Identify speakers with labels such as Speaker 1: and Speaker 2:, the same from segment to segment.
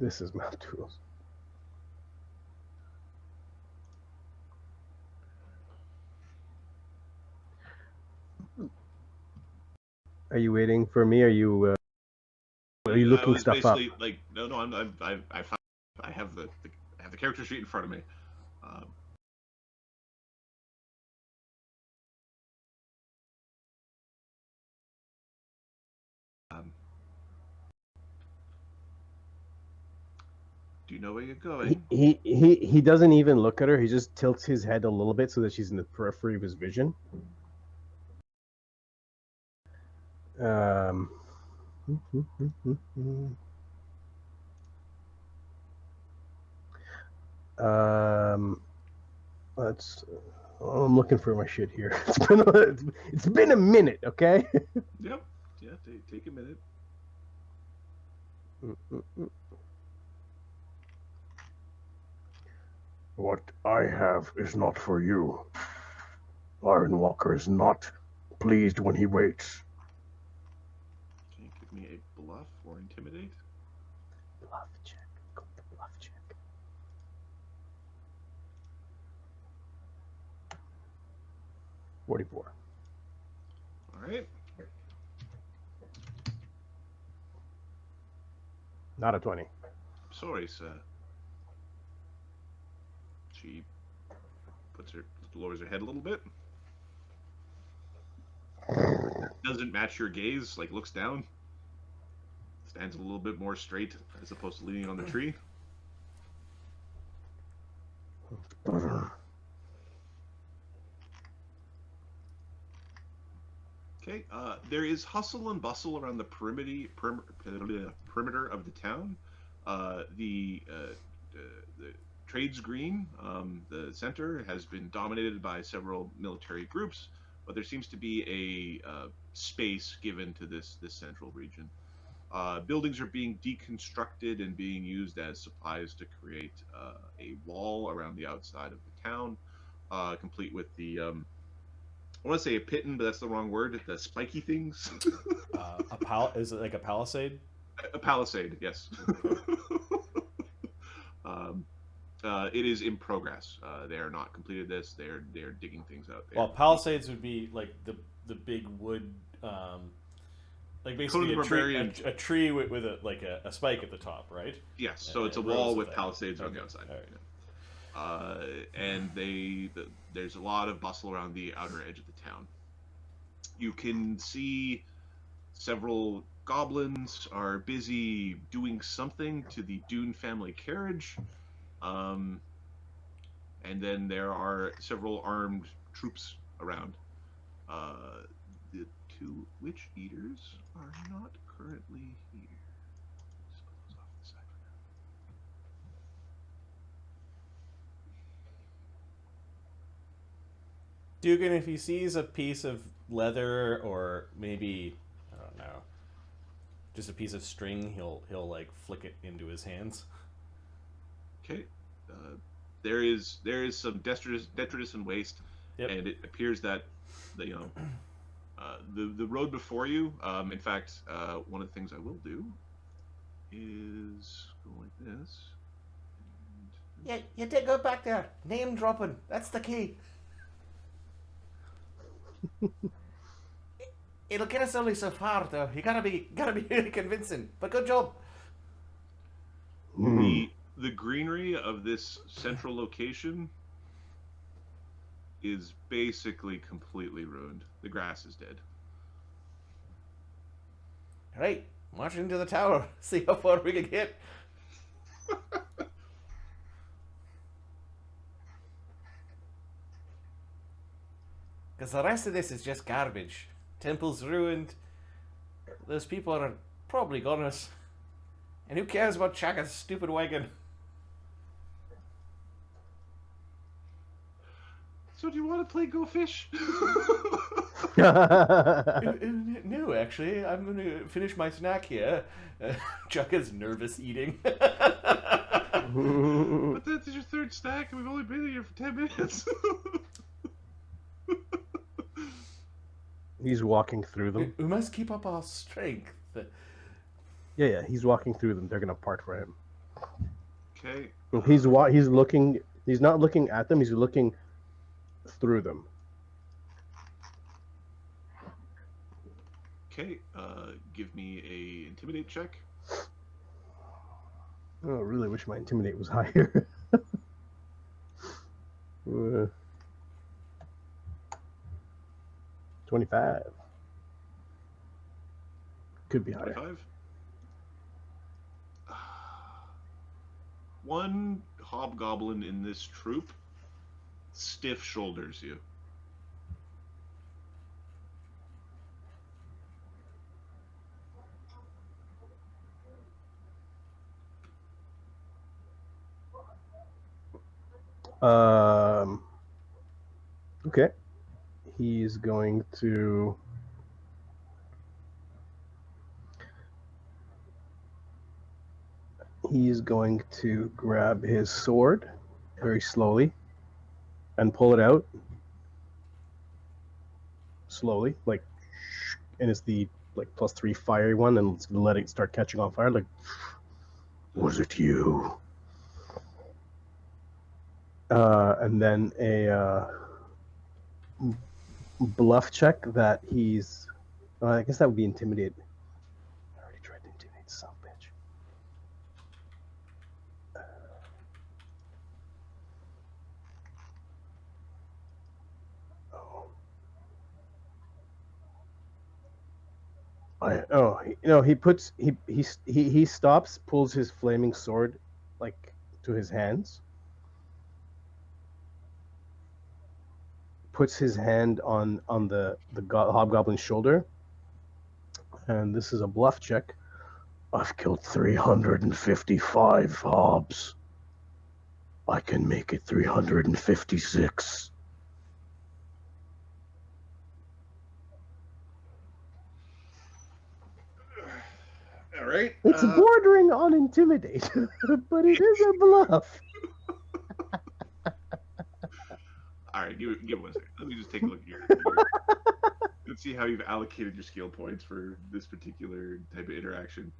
Speaker 1: This is Mount Tools. Are you waiting for me? Are you looking stuff up?
Speaker 2: Like, no, I have the character sheet in front of me. Um, do you know where you're going?
Speaker 1: He doesn't even look at her. He just tilts his head a little bit so that she's in the periphery of his vision. Um, let's. Oh, I'm looking for my shit here. It's been a minute, okay?
Speaker 2: Yep. Yeah. Take a minute.
Speaker 1: What I have is not for you. Ironwalker is not pleased when he waits.
Speaker 2: Can you give me a bluff or intimidate?
Speaker 1: Bluff check. Go with the bluff check. 44.
Speaker 2: All right.
Speaker 1: Not a 20.
Speaker 2: Sorry, sir. She lowers her head a little bit. Doesn't match your gaze, like looks down. Stands a little bit more straight as opposed to leaning on the tree. Okay, there is hustle and bustle around the perimeter of the town. The Trades Green, the center, has been dominated by several military groups, but there seems to be a space given to this central region. Buildings are being deconstructed and being used as supplies to create a wall around the outside of the town, complete with the I want to say a pitten, but that's the wrong word. The spiky things.
Speaker 3: Is it like a palisade?
Speaker 2: A palisade, yes. It is in progress. They are not completed this. They're digging things out there.
Speaker 3: Well, palisades would be like the big wood, like basically a tree with a spike at the top, right?
Speaker 2: Yes. So it's a wall with palisades on the outside. Right. And there's a lot of bustle around the outer edge of the town. You can see several goblins are busy doing something to the Dune family carriage. And then there are several armed troops around. The two witch eaters are not currently here.
Speaker 3: Duggan, if he sees a piece of leather or maybe I don't know, just a piece of string, he'll like flick it into his hands.
Speaker 2: Okay. There is some detritus and waste,
Speaker 3: Yep.
Speaker 2: and it appears that the the road before you. In fact, one of the things I will do is go like this.
Speaker 4: Yeah, you did go back there. Name dropping. That's the key. It'll get us only so far, though. You gotta be really convincing. But good job.
Speaker 2: The greenery of this central location is basically completely ruined. The grass is dead.
Speaker 4: Right, march into the tower. See how far we can get. Because the rest of this is just garbage. Temple's ruined. Those people are probably goners. And who cares about Chagga's stupid wagon?
Speaker 2: So do you want to play Go Fish?
Speaker 3: No, actually, I'm going to finish my snack here. Chagga's nervous eating.
Speaker 2: But that's your third snack, and we've only been here for 10 minutes.
Speaker 1: He's walking through them.
Speaker 3: We must keep up our strength.
Speaker 1: Yeah, he's walking through them. They're going to part for him.
Speaker 2: Okay.
Speaker 1: He's looking. He's not looking at them. He's looking through them.
Speaker 2: Okay. Give me a intimidate check.
Speaker 1: Oh, I really wish my intimidate was higher. 25. Could be higher.
Speaker 2: 25. One hobgoblin in this troop stiff shoulders you.
Speaker 1: Okay. He's going to. He's going to grab his sword very slowly and pull it out slowly, like, and it's the like +3 fiery one, and it's gonna let it start catching on fire. Like, was it you? And then a bluff check that he's. I guess that would be intimidate. I already tried to intimidate some bitch. He stops, pulls his flaming sword like to his hands, puts his hand on the hobgoblin's shoulder, and this is a bluff check. I've killed 355 hobs. I can make it 356.
Speaker 2: All right.
Speaker 1: It's bordering on intimidate, but it is a bluff.
Speaker 2: All right, give it 1 second. Let me just take a look at your let's see how you've allocated your skill points for this particular type of interaction.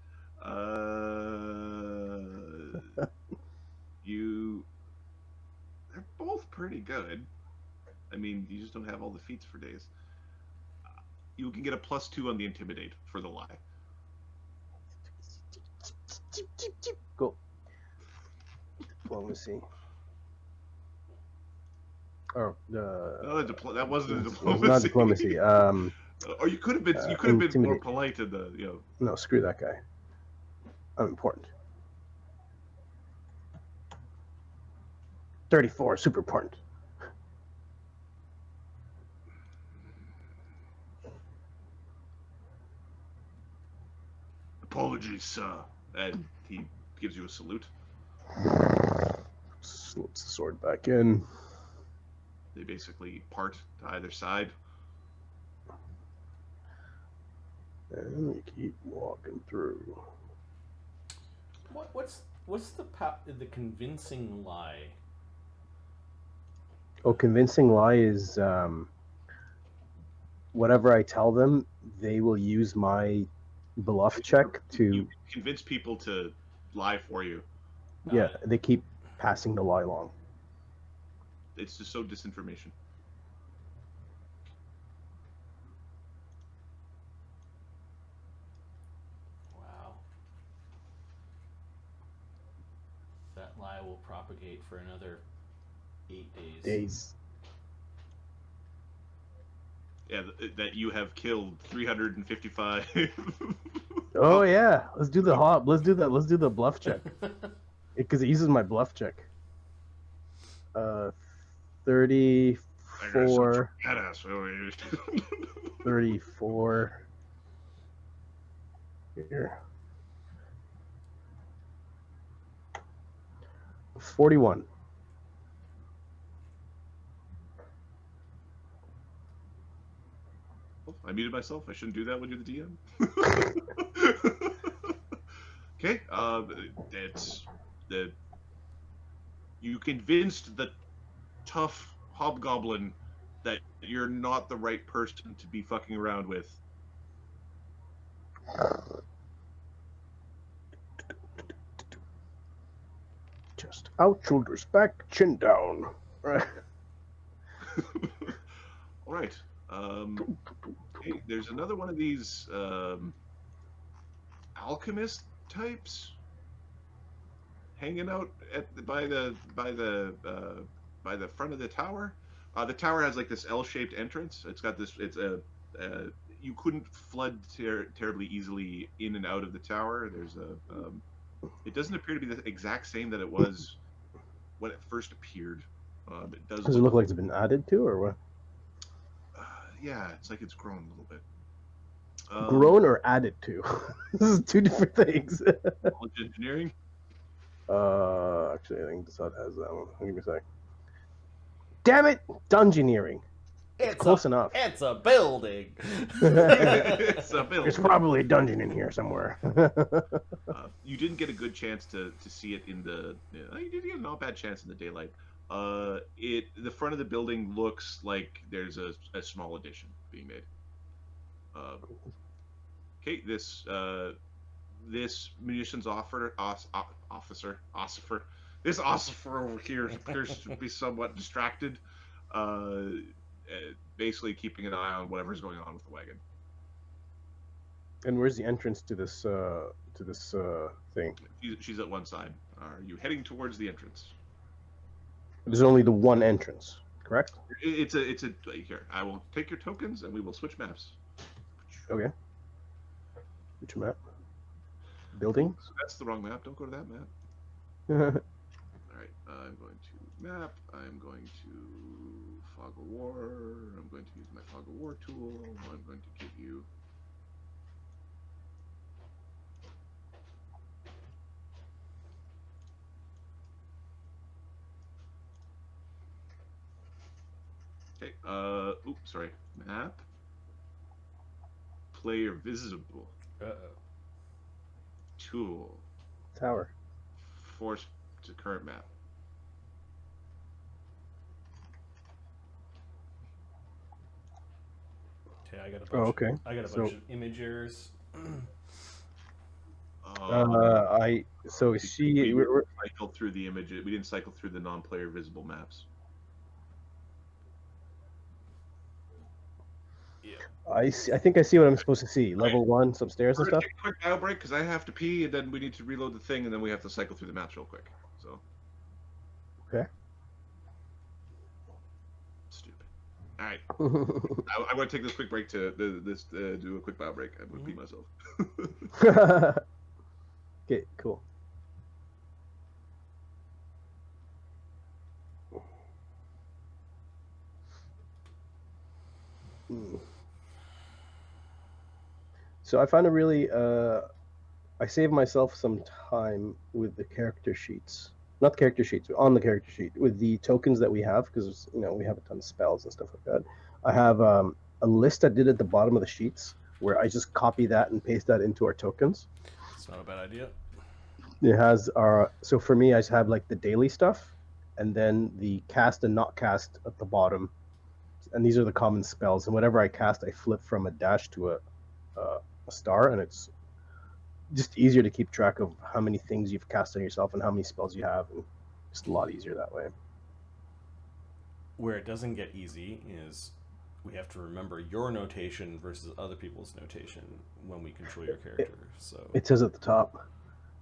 Speaker 2: They're both pretty good. I mean, you just don't have all the feats for days. You can get a +2 on the intimidate for the lie.
Speaker 1: Go. Diplomacy. Oh,
Speaker 2: that wasn't a
Speaker 1: it's
Speaker 2: diplomacy.
Speaker 1: not diplomacy.
Speaker 2: Or you could have been. You could have been more
Speaker 1: intimidate.
Speaker 2: polite in the.
Speaker 1: No, screw that guy. I'm important. 34, super important.
Speaker 2: Apologies, sir. And he gives you a salute.
Speaker 1: Slips the sword back in.
Speaker 2: They basically part to either side.
Speaker 1: And we keep walking through.
Speaker 3: What's the convincing lie?
Speaker 1: Oh, convincing lie is whatever I tell them, they will use my bluff check to.
Speaker 2: You convince people to lie for you.
Speaker 1: Yeah, they keep passing the lie along.
Speaker 2: It's just so disinformation.
Speaker 3: Wow. That lie will propagate for another 8 days.
Speaker 2: Yeah, that you have killed 355.
Speaker 1: Oh yeah, let's do the hob. Let's do that. Let's do the bluff check because it uses my bluff check. 34. 34. Here. 41.
Speaker 2: I muted myself. I shouldn't do that when you're the DM. Okay. That's the. You convinced the tough hobgoblin that you're not the right person to be fucking around with.
Speaker 1: Just out, shoulders back, chin down. Right.
Speaker 2: All right. Hey, there's another one of these alchemist types hanging out by the front of the tower. The tower has like this L-shaped entrance. It's got this. It's a you couldn't flood terribly easily in and out of the tower. There's a. It doesn't appear to be the exact same that it was when it first appeared. It does.
Speaker 1: Does it look like it's been added to, or what?
Speaker 2: Yeah, it's like it's grown a little bit.
Speaker 1: Grown or added to? This is two different things.
Speaker 2: Knowledge engineering.
Speaker 1: Actually, I think Dassod has that one. Give me a sec. Damn it! Dungeoneering. It's close enough.
Speaker 3: It's a building.
Speaker 2: It's a building.
Speaker 1: There's probably a dungeon in here somewhere.
Speaker 2: You didn't get a good chance to see it in the. You did get a not bad chance in the daylight. The front of the building looks like there's a small addition being made. Okay, this munitions officer, this officer over here appears to be somewhat distracted, basically keeping an eye on whatever's going on with the wagon.
Speaker 1: And where's the entrance to this thing?
Speaker 2: She's at one side. Are you heading towards the entrance?
Speaker 1: There's only the one entrance, correct?
Speaker 2: It's a here. I will take your tokens and we will switch maps.
Speaker 1: Okay. Which map? Buildings?
Speaker 2: So that's the wrong map. Don't go to that map. All right. I'm going to map. I'm going to fog of war. I'm going to use my fog of war tool. I'm going to give you. Okay. Oops. Sorry. Map. Player visible. Tool.
Speaker 1: Tower.
Speaker 2: Force to current map.
Speaker 3: Okay, I got a bunch.
Speaker 1: Okay.
Speaker 3: I got a bunch of imagers.
Speaker 1: We're
Speaker 2: cycled through the images. We didn't cycle through the non-player visible maps.
Speaker 3: Yeah.
Speaker 1: I think I see what I'm supposed to see. Level 1, some stairs and
Speaker 2: We're gonna
Speaker 1: stuff.
Speaker 2: take a quick bow break because I have to pee, and then we need to reload the thing, and then we have to cycle through the maps real quick. So.
Speaker 1: Okay.
Speaker 2: Stupid. All right. I want to take this quick break to do a quick bow break. I'm gonna pee myself.
Speaker 1: Okay, cool. So I found a really I saved myself some time with the character sheets. Not character sheets, on the character sheet with the tokens that we have, because we have a ton of spells and stuff like that. I have a list I did at the bottom of the sheets where I just copy that and paste that into our tokens.
Speaker 3: It's not a bad idea.
Speaker 1: It has so for me I just have like the daily stuff and then the cast and not cast at the bottom. And these are the common spells, and whatever I cast I flip from a dash to a star, and it's just easier to keep track of how many things you've cast on yourself and how many spells you have, and just a lot easier that way.
Speaker 3: Where it doesn't get easy is we have to remember your notation versus other people's notation when we control your character. So
Speaker 1: it says at the top,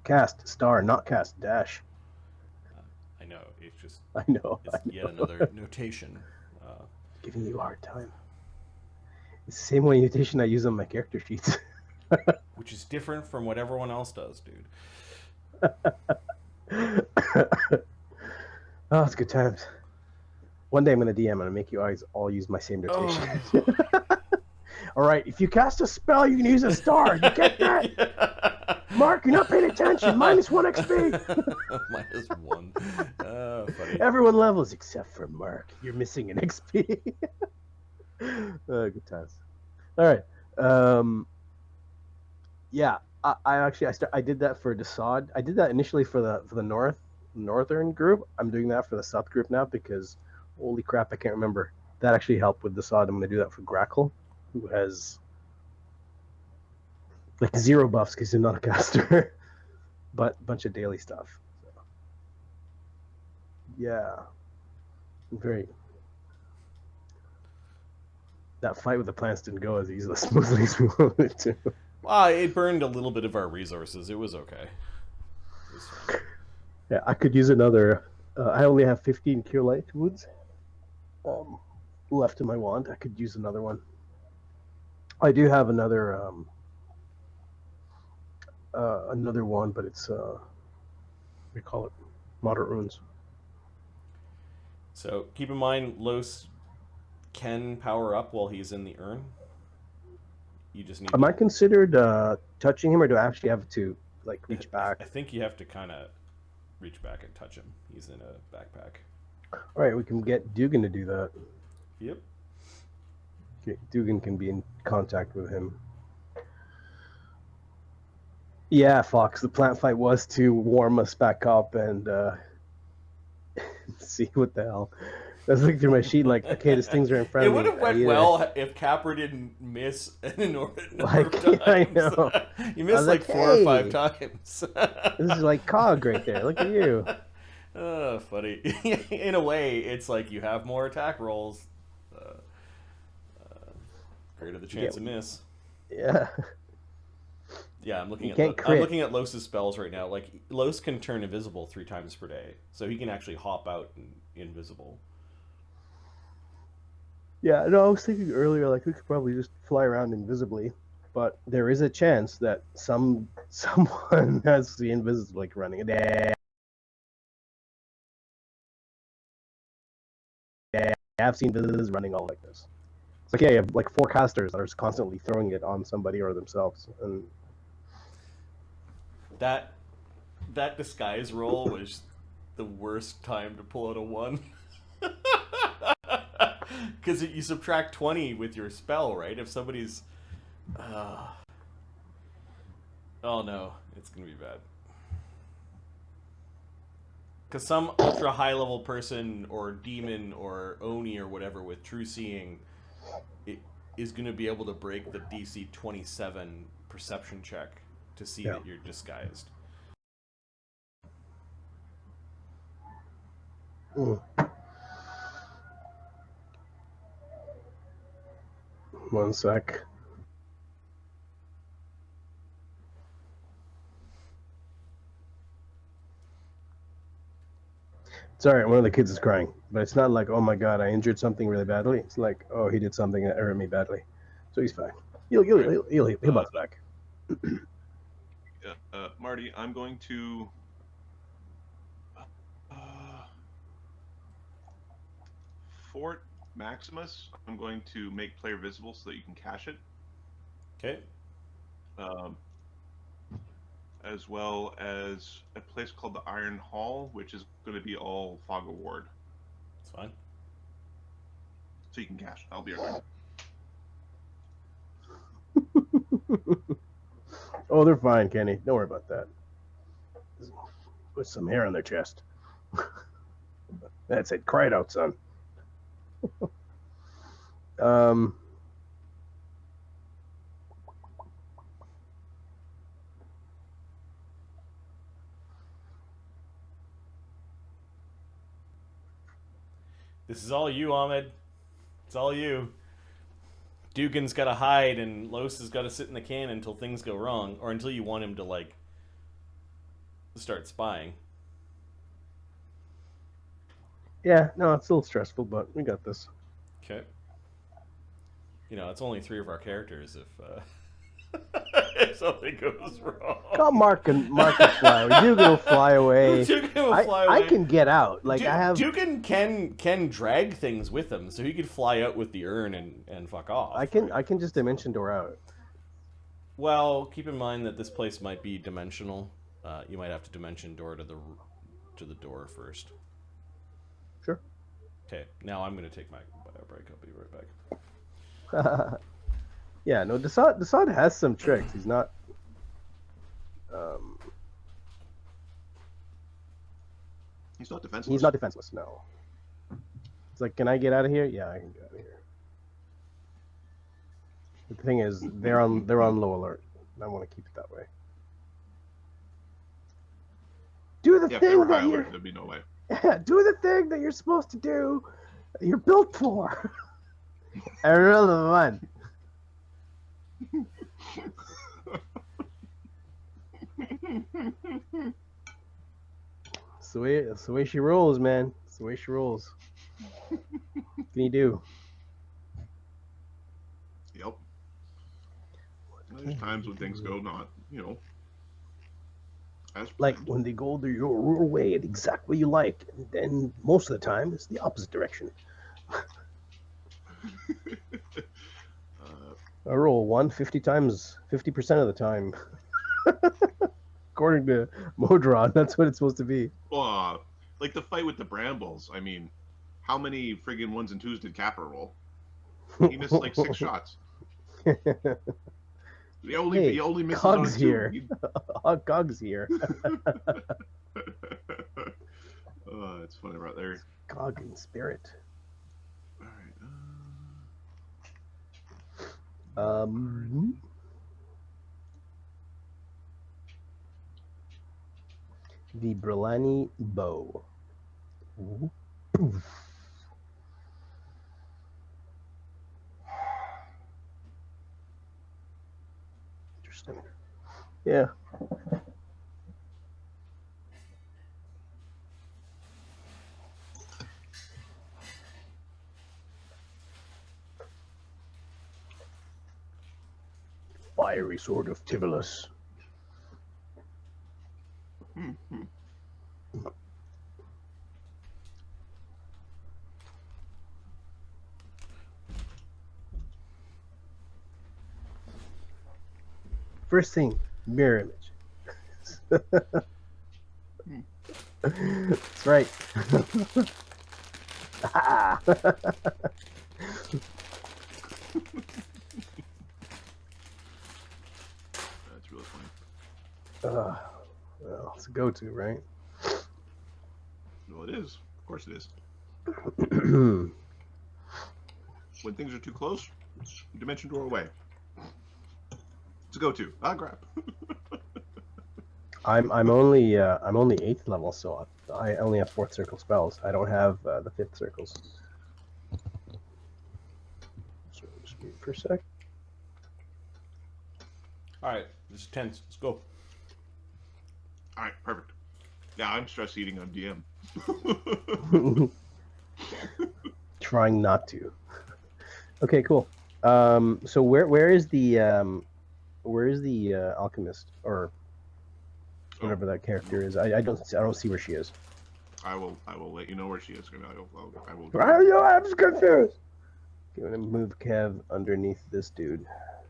Speaker 1: cast star, not cast dash.
Speaker 3: I know it's just
Speaker 1: I know.
Speaker 3: yet another notation.
Speaker 1: Giving you a hard time. It's the same way notation I use on my character sheets.
Speaker 3: Which is different from what everyone else does, dude.
Speaker 1: Oh, it's good times. One day I'm going to DM and I'll make you guys all use my same notation. All right, if you cast a spell, you can use a star. You get that?
Speaker 3: Yeah.
Speaker 1: Mark, you're not paying attention. -1 XP.
Speaker 3: -1. Funny.
Speaker 1: Everyone levels except for Mark. You're missing an XP. Good times. All right. Yeah, I did that for Dassod. I did that initially for the northern group. I'm doing that for the south group now because holy crap, I can't remember. That actually helped with Dassod. I'm going to do that for Grakkel, who has like 0 buffs because he's not a caster, but a bunch of daily stuff. So. Yeah. Very. That fight with the plants didn't go as easily smoothly as we wanted it to.
Speaker 3: It burned a little bit of our resources. It was okay. It was fine.
Speaker 1: Yeah, I could use another. I only have 15 cure light woods left in my wand. I could use another one. I do have another one, but it's we call it moderate runes.
Speaker 3: So keep in mind, Los can power up while he's in the urn. You just need.
Speaker 1: Am I considered touching him, or do I actually have to like reach back?
Speaker 3: I think you have to kind of reach back and touch him. He's in a backpack.
Speaker 1: All right, we can get Duggan to do that.
Speaker 3: Yep.
Speaker 1: Okay, Duggan can be in contact with him. Yeah, Fox. The plant fight was to warm us back up and see what the hell. I was looking through my sheet like, okay, these things are in front
Speaker 3: It
Speaker 1: of me.
Speaker 3: would have went well if Capra didn't miss an enormous number
Speaker 1: Like,
Speaker 3: of times.
Speaker 1: I know.
Speaker 3: You missed like 4 or 5 times.
Speaker 1: This is like Cog right there. Look at you.
Speaker 3: Oh, funny. In a way, it's like you have more attack rolls. Greater the chance of miss.
Speaker 1: Yeah.
Speaker 3: Yeah, I'm looking
Speaker 1: You
Speaker 3: at
Speaker 1: can't crit.
Speaker 3: I'm looking at Los's spells right now. Like Los can turn invisible 3 times per day, so he can actually hop out invisible.
Speaker 1: Yeah, no, I was thinking earlier, like, we could probably just fly around invisibly, but there is a chance that someone has the invisible, like, running. I've seen visitors running all like this. It's like, yeah, you have like 4 casters that are just constantly throwing it on somebody or themselves. And
Speaker 3: That disguise roll was the worst time to pull out a 1. Because you subtract 20 with your spell, right? If somebody's... oh no, it's going to be bad. Because some ultra high level person or demon or Oni or whatever with true seeing is going to be able to break the DC 27 perception check to see that you're disguised.
Speaker 1: One sec. It's alright, one of the kids is crying. But it's not like, oh my god, I injured something really badly. It's like, oh, he did something that hurt me badly. So he's fine. He'll bounce back.
Speaker 2: Marty, I'm going to... Fort Maximus, I'm going to make player visible so that you can cache it.
Speaker 3: Okay.
Speaker 2: As well as a place called the Iron Hall, which is going to be all Fog of Ward.
Speaker 3: That's fine.
Speaker 2: So you can cache. I'll be right back.
Speaker 1: Oh, they're fine, Kenny. Don't worry about that. Put some hair on their chest. That's it. Cry it out, son.
Speaker 3: This is all you, Ahmed. It's all you. Duggan's got to hide, and Los has got to sit in the can until things go wrong, or until you want him to, like, start spying.
Speaker 1: Yeah, no, it's a little stressful, but we got this.
Speaker 3: Okay. You know, it's only 3 of our characters if something goes wrong.
Speaker 1: Call Mark and fly away. Duggan will fly away.
Speaker 3: Duggan will fly away.
Speaker 1: I can get out. Like, I have...
Speaker 3: Duggan can drag things with him, so he could fly out with the urn and fuck off.
Speaker 1: I can just dimension door out.
Speaker 3: Well, keep in mind that this place might be dimensional. You might have to dimension door to the door first.
Speaker 1: Sure.
Speaker 3: Okay, now I'm going to take my bio break. I'll be right back.
Speaker 1: Yeah, no, Dassod has some tricks. He's not...
Speaker 2: He's not defenseless.
Speaker 1: He's not defenseless, no. It's like, can I get out of here? Yeah, I can get out of here. The thing is, they're on low alert. I want to keep it that way. Do the
Speaker 2: Yeah, if
Speaker 1: thing
Speaker 2: they were high
Speaker 1: that
Speaker 2: alert,
Speaker 1: you're...
Speaker 2: there'd be no way.
Speaker 1: Do the thing that you're supposed to do. That you're built for. Irrelevant. It's the way she rolls, man. It's the way she rolls. What can you do?
Speaker 2: Yep. There's times when things go not, as
Speaker 1: Like
Speaker 2: planned.
Speaker 1: when they go your way at exactly you like, and then most of the time it's the opposite direction. I roll 150 times, 50% of the time. According to Modron, that's what it's supposed to be.
Speaker 2: Like the fight with the brambles. I mean, how many friggin' 1s and 2s did Capra roll? He missed like 6 shots. He only misses on a
Speaker 1: Cogs
Speaker 2: 2.
Speaker 1: here. Cogs here.
Speaker 2: Oh, it's funny right there.
Speaker 1: Cog in spirit.
Speaker 2: All
Speaker 1: Um. The Brillani bow. Ooh. Poof. Interesting. Yeah. Fiery sword of Tivolus. First thing, mirror image. That's right. Ah.
Speaker 2: That's really funny.
Speaker 1: Well, it's a go-to, right?
Speaker 2: Well, it is. Of course it is. When things are too close, dimension door away. It's a go-to. Ah, crap.
Speaker 1: I'm only 8th level, so I only have 4th circle spells. I don't have the 5th circles. So just mute for a sec.
Speaker 3: All right, this is tense. Let's go.
Speaker 2: All right, perfect. Yeah, I'm stress eating on DM.
Speaker 1: Trying not to. Okay, cool. So where is the alchemist or whatever that character is? I don't see where she is.
Speaker 2: I will let you know where she is. I will.
Speaker 1: I'm just confused. Okay, I'm gonna move Kev underneath this dude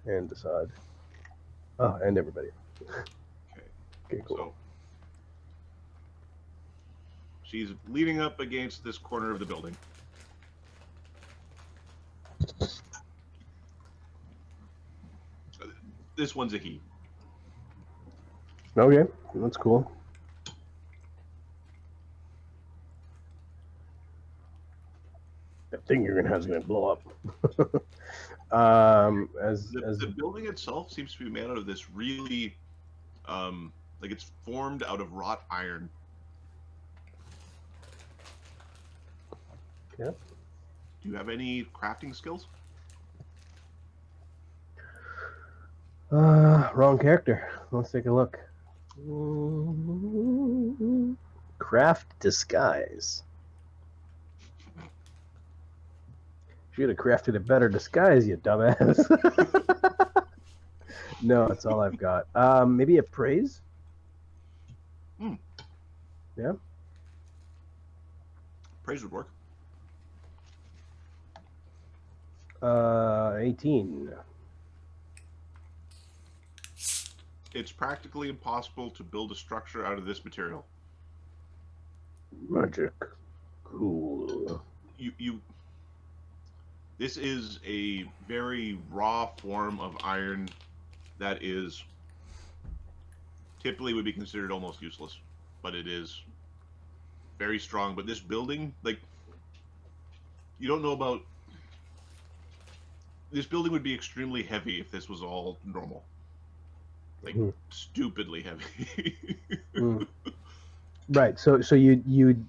Speaker 1: and Dassod. Oh, and everybody. Okay, cool.
Speaker 2: So she's leaning up against this corner of the building. This one's a he.
Speaker 1: Okay, that's cool. That thing you're gonna have is gonna blow up.
Speaker 2: The building itself seems to be made out of this really, like it's formed out of wrought iron.
Speaker 1: Okay.
Speaker 2: Do you have any crafting skills?
Speaker 1: Wrong character. Let's take a look. Craft disguise. Should have crafted a better disguise, you dumbass. No, that's all I've got. Maybe appraise? Yeah.
Speaker 2: Praise would work.
Speaker 1: 18.
Speaker 2: It's practically impossible to build a structure out of this material.
Speaker 1: Magic. Cool.
Speaker 2: This is a very raw form of iron that is typically would be considered almost useless, but it is very strong. But this building, like, you don't know about. This building would be extremely heavy if this was all normal. Like, stupidly heavy.
Speaker 1: Right. So you'd what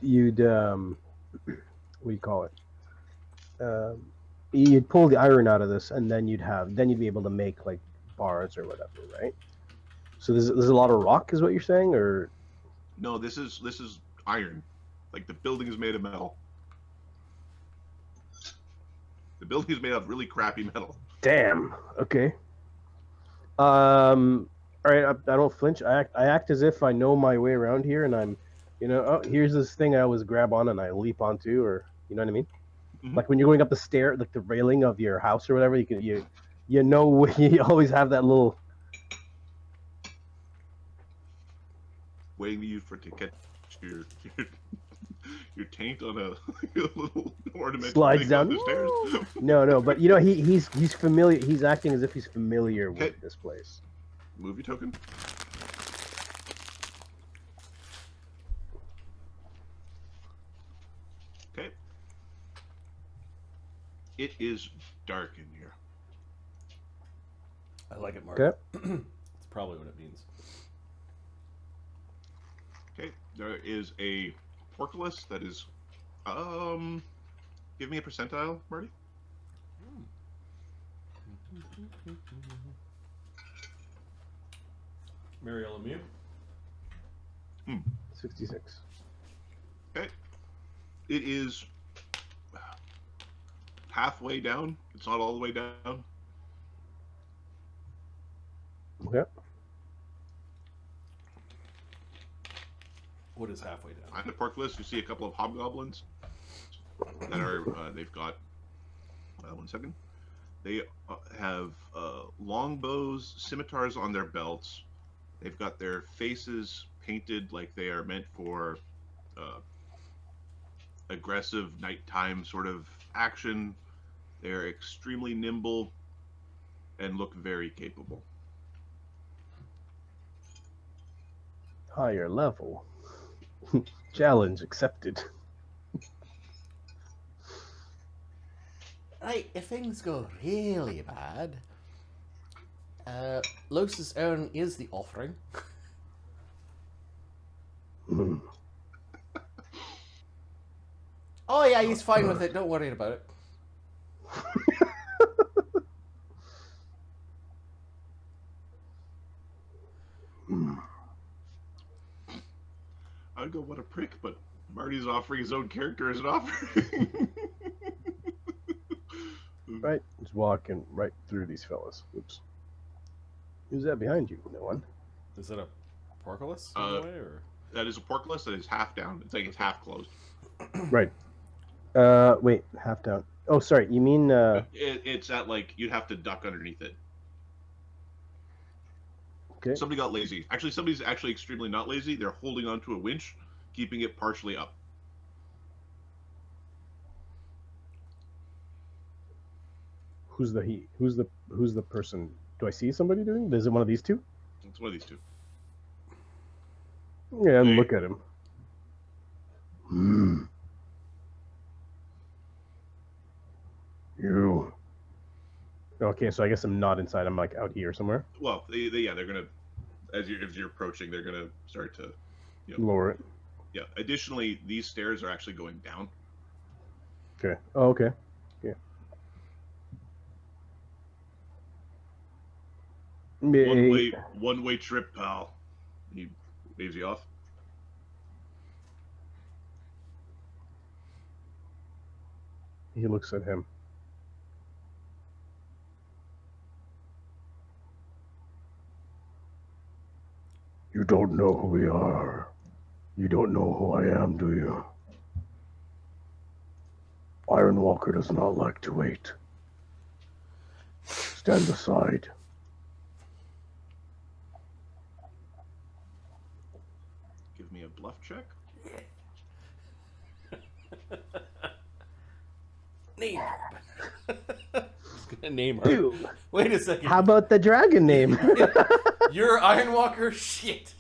Speaker 1: do you call it? You'd pull the iron out of this, and then you'd be able to make like bars or whatever, right? So there's a lot of rock, is what you're saying, or
Speaker 2: No, this is iron. Like the building is made of metal. The building is made of really crappy metal.
Speaker 1: damn. Okay. All right. I don't flinch. I act as if I know my way around here, and I'm, oh, here's this thing I always grab on and I leap onto, or you know what I mean?
Speaker 2: Mhm.
Speaker 1: Like when you're going up the stair, like the railing of your house or whatever, you always have that little.
Speaker 2: Waiting to use for to catch your your taint on a little ornamental
Speaker 1: Slides
Speaker 2: thing
Speaker 1: down.
Speaker 2: on the stairs.
Speaker 1: No, but he's familiar. He's acting as if he's familiar
Speaker 2: Okay.
Speaker 1: with this place.
Speaker 2: Move your token. Okay. It is dark in here.
Speaker 3: I like it, Mark.
Speaker 1: Okay.
Speaker 3: That's probably what it means.
Speaker 2: Okay. There is a portcullis that is give me a percentile, Marty.
Speaker 3: Mariel Lemieux.
Speaker 1: 66.
Speaker 2: Okay. It is halfway down. It's not all the way down.
Speaker 1: Okay.
Speaker 3: What is halfway down?
Speaker 2: On the portcullis, you see a couple of hobgoblins that are, they've got, one second. They have longbows, scimitars on their belts. They've got their faces painted like they are meant for aggressive nighttime sort of action. They're extremely nimble and look very capable.
Speaker 1: Higher level. Challenge accepted.
Speaker 4: Right, if things go really bad, Lloes's urn is the offering. Oh yeah, he's fine with it. Don't worry about it.
Speaker 2: I'd go, what a prick, but Marty's offering his own character as an offering.
Speaker 1: Right, just walking right through these fellas. Oops. Who's that behind you? No one.
Speaker 3: Is that a portcullis in a way, or?
Speaker 2: That is a portcullis that is half down. It's like it's half closed.
Speaker 1: Right. Wait, half down. Oh, sorry. You mean
Speaker 2: It's at like you'd have to duck underneath it.
Speaker 1: Okay.
Speaker 2: Somebody got lazy. Actually, somebody's actually extremely not lazy. They're holding onto a winch, keeping it partially up.
Speaker 1: Who's the person? Do I see somebody doing? Is it one of these two?
Speaker 2: It's one of these two.
Speaker 1: Yeah, and
Speaker 2: Hey.
Speaker 1: look at him. You. Okay, so I guess I'm not inside. I'm like out here somewhere.
Speaker 2: Well, they're gonna as you're approaching, they're gonna start to
Speaker 1: Lower it.
Speaker 2: Yeah. Additionally, these stairs are actually going down.
Speaker 1: Okay. Oh, okay. Yeah.
Speaker 2: One way trip, pal. He waves you off.
Speaker 1: He looks at him. You don't know who we are. You don't know who I am, do you? Ironwalker does not like to wait. Stand aside.
Speaker 2: Give me a bluff check.
Speaker 4: Name drop.
Speaker 3: Just gonna name her.
Speaker 1: Dude,
Speaker 3: Wait a second.
Speaker 1: how about the dragon name?
Speaker 3: You're Ironwalker? Shit.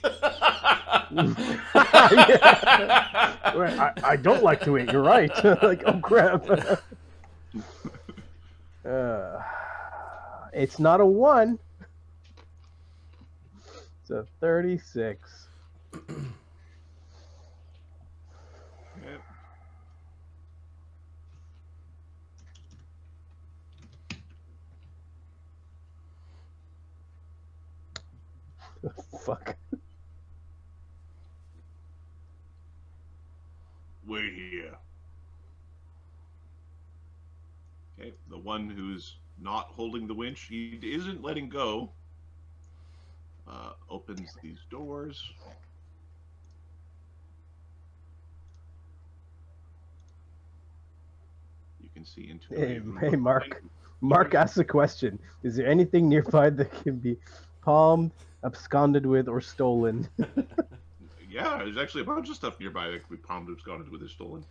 Speaker 1: I don't like to wait. You're right. Like, oh crap. It's not a 1. It's a 36. fuck.
Speaker 2: Wait here. Okay, the one who's not holding the winch, he isn't letting go. Opens these doors. You can see into
Speaker 1: Hey, Mark. Mark asks a question. Is there anything nearby that can be palmed, absconded with, or stolen?
Speaker 2: Yeah, there's actually a bunch of stuff nearby that can be palmed, absconded with, or stolen.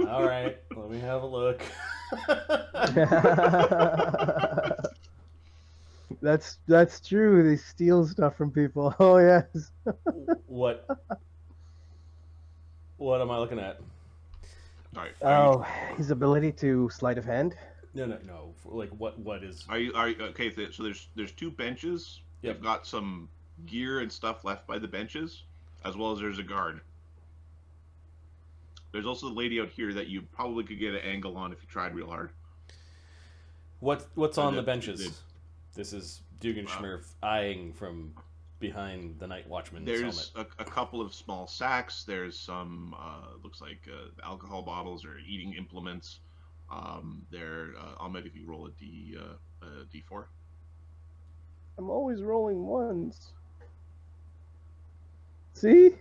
Speaker 3: All right, let me have a look.
Speaker 1: That's true. They steal stuff from people. Oh yes.
Speaker 3: What? What am I looking at?
Speaker 2: All right.
Speaker 1: Oh, his ability to sleight of hand.
Speaker 3: No. Like what is?
Speaker 2: Are you okay? So there's two benches.
Speaker 3: Yep.
Speaker 2: They've got some gear and stuff left by the benches, as well as there's a guard. There's also the lady out here that you probably could get an angle on if you tried real hard.
Speaker 3: What's on the benches? This is Dugganschmirph eyeing from behind the night watchman's
Speaker 2: There's
Speaker 3: helmet.
Speaker 2: a couple of small sacks. There's some looks like alcohol bottles or eating implements. I'll make you roll a D4.
Speaker 1: I'm always rolling ones. See?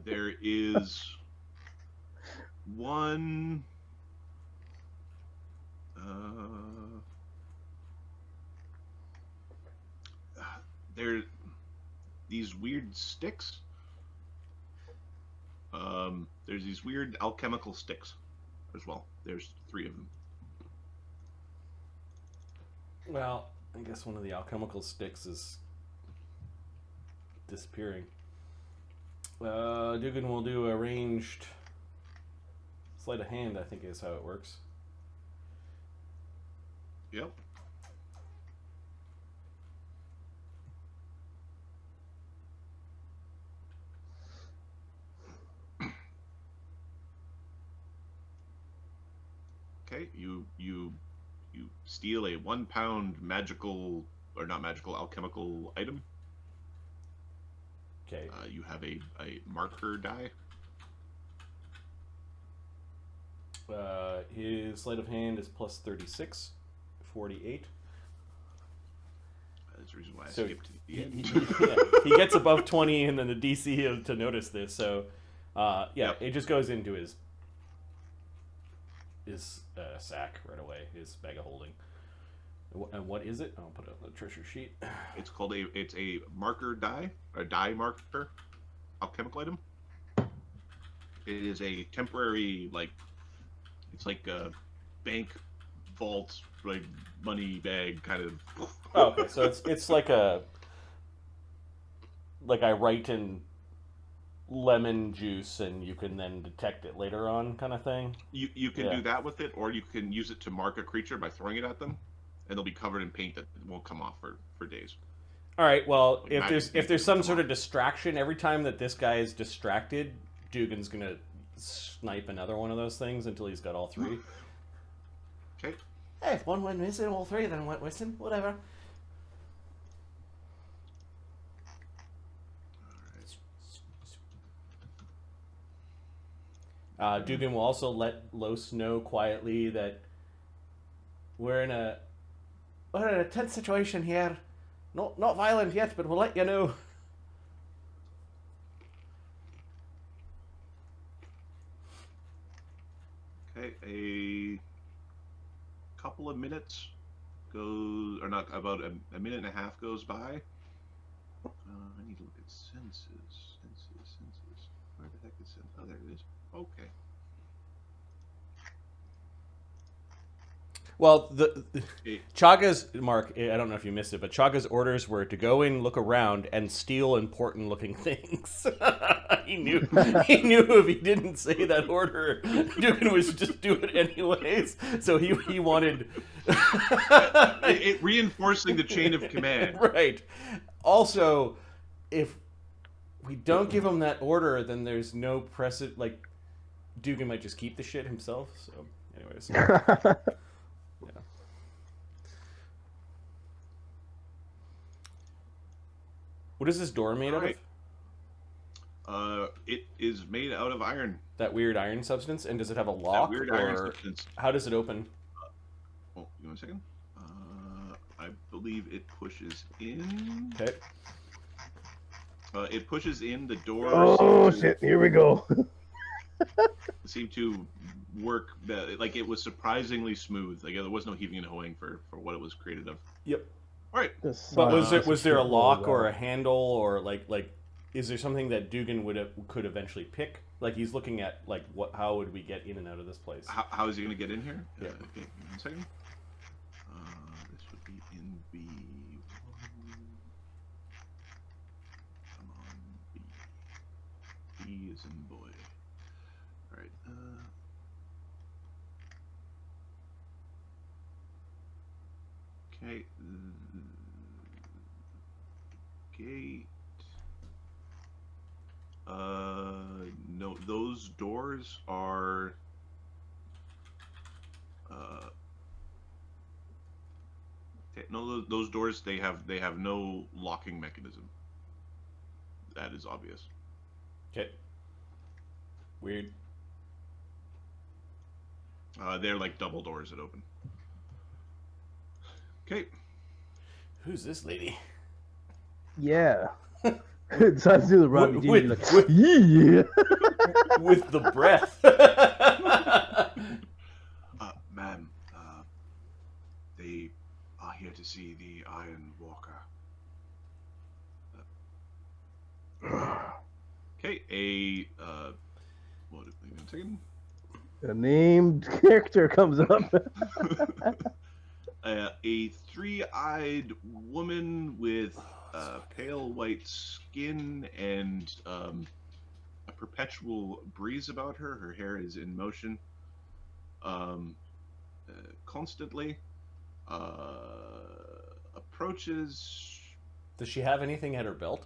Speaker 2: There is one. There, these weird sticks. There's these weird alchemical sticks as well. There's 3 of them.
Speaker 3: Well, I guess one of the alchemical sticks is disappearing. Duggan will do a ranged sleight of hand, I think is how it works.
Speaker 2: Yep. Okay, you steal a 1 pound magical, or not magical, alchemical item.
Speaker 3: Okay.
Speaker 2: You have a marker die.
Speaker 3: His sleight of hand is plus 36, 48.
Speaker 2: That's the reason why I
Speaker 3: So
Speaker 2: skipped to the end.
Speaker 3: He gets above 20 and then the DC to notice this. So,
Speaker 2: Yep.
Speaker 3: it just goes into his sack right away, his bag of holding. And what is it? I'll put it on the treasure sheet.
Speaker 2: It's called it's a marker die, or die marker, alchemical item. It is a temporary, it's like a bank vault, like money bag kind of.
Speaker 3: Oh, okay, so it's like I write in lemon juice and you can then detect it later on, kind of thing.
Speaker 2: You can do that with it, or you can use it to mark a creature by throwing it at them, and they'll be covered in paint that won't come off for days.
Speaker 3: All right. Well,
Speaker 2: Like
Speaker 3: if there's some sort of distraction, every time that this guy is distracted, Duggan's gonna snipe another one of those things until he's got all 3.
Speaker 2: Okay.
Speaker 4: Hey, if one went missing, all 3 then went missing. Whatever.
Speaker 3: Duggan will also let Los know quietly that we're in a
Speaker 4: tense situation here. Not violent yet, but we'll let you know.
Speaker 2: Okay, a couple of minutes goes, or not, about a minute and a half goes by. I need to look at senses. Where the heck is sense? Oh, there it is. Okay.
Speaker 3: Well, the Chagga's Mark. I don't know if you missed it, but Chagga's orders were to go in, look around, and steal important-looking things. He knew if he didn't say that order, Duggan was just do it anyways. So he wanted
Speaker 2: it reinforcing the chain of command.
Speaker 3: Right. Also, if we don't give him that order, then there's no precedent. Like, Duggan might just keep the shit himself. So, anyways. What is this door made out
Speaker 2: Right. It is made out of iron.
Speaker 3: of? That weird iron substance? And does it have a lock?
Speaker 2: That weird
Speaker 3: or
Speaker 2: iron substance.
Speaker 3: how does it open?
Speaker 2: Oh, give me a second. I believe it pushes in.
Speaker 3: Okay.
Speaker 2: It pushes in the door.
Speaker 1: Oh shit! Here we go.
Speaker 2: Seemed to work. Like it was surprisingly smooth. Like there was no heaving and hoeing for what it was created of.
Speaker 3: Yep.
Speaker 2: All right.
Speaker 3: But was there a lock or a handle or like is there something that Duggan could eventually pick? Like he's looking at like how would we get in and out of this place?
Speaker 2: How is he going to get in here?
Speaker 3: Yeah.
Speaker 2: Okay, give me 1 second. This would be in B1. Come on, B. B is in boy. All right. Okay. Gate. No, those doors are. No, those doors they have no locking mechanism. That is obvious.
Speaker 3: Okay. Weird.
Speaker 2: They're like double doors that open. Okay.
Speaker 3: Who's this lady?
Speaker 1: Yeah. It sounds to the Robbie D.
Speaker 3: With-
Speaker 1: Like,
Speaker 3: with-
Speaker 1: yeah.
Speaker 3: With the breath.
Speaker 2: Ma'am, they are here to see the Iron Walker. Okay, what? Give me 1 second.
Speaker 1: A named character comes up.
Speaker 2: A three-eyed woman with pale white skin and a perpetual breeze about her. Her hair is in motion constantly. Approaches.
Speaker 3: Does she have anything at her belt?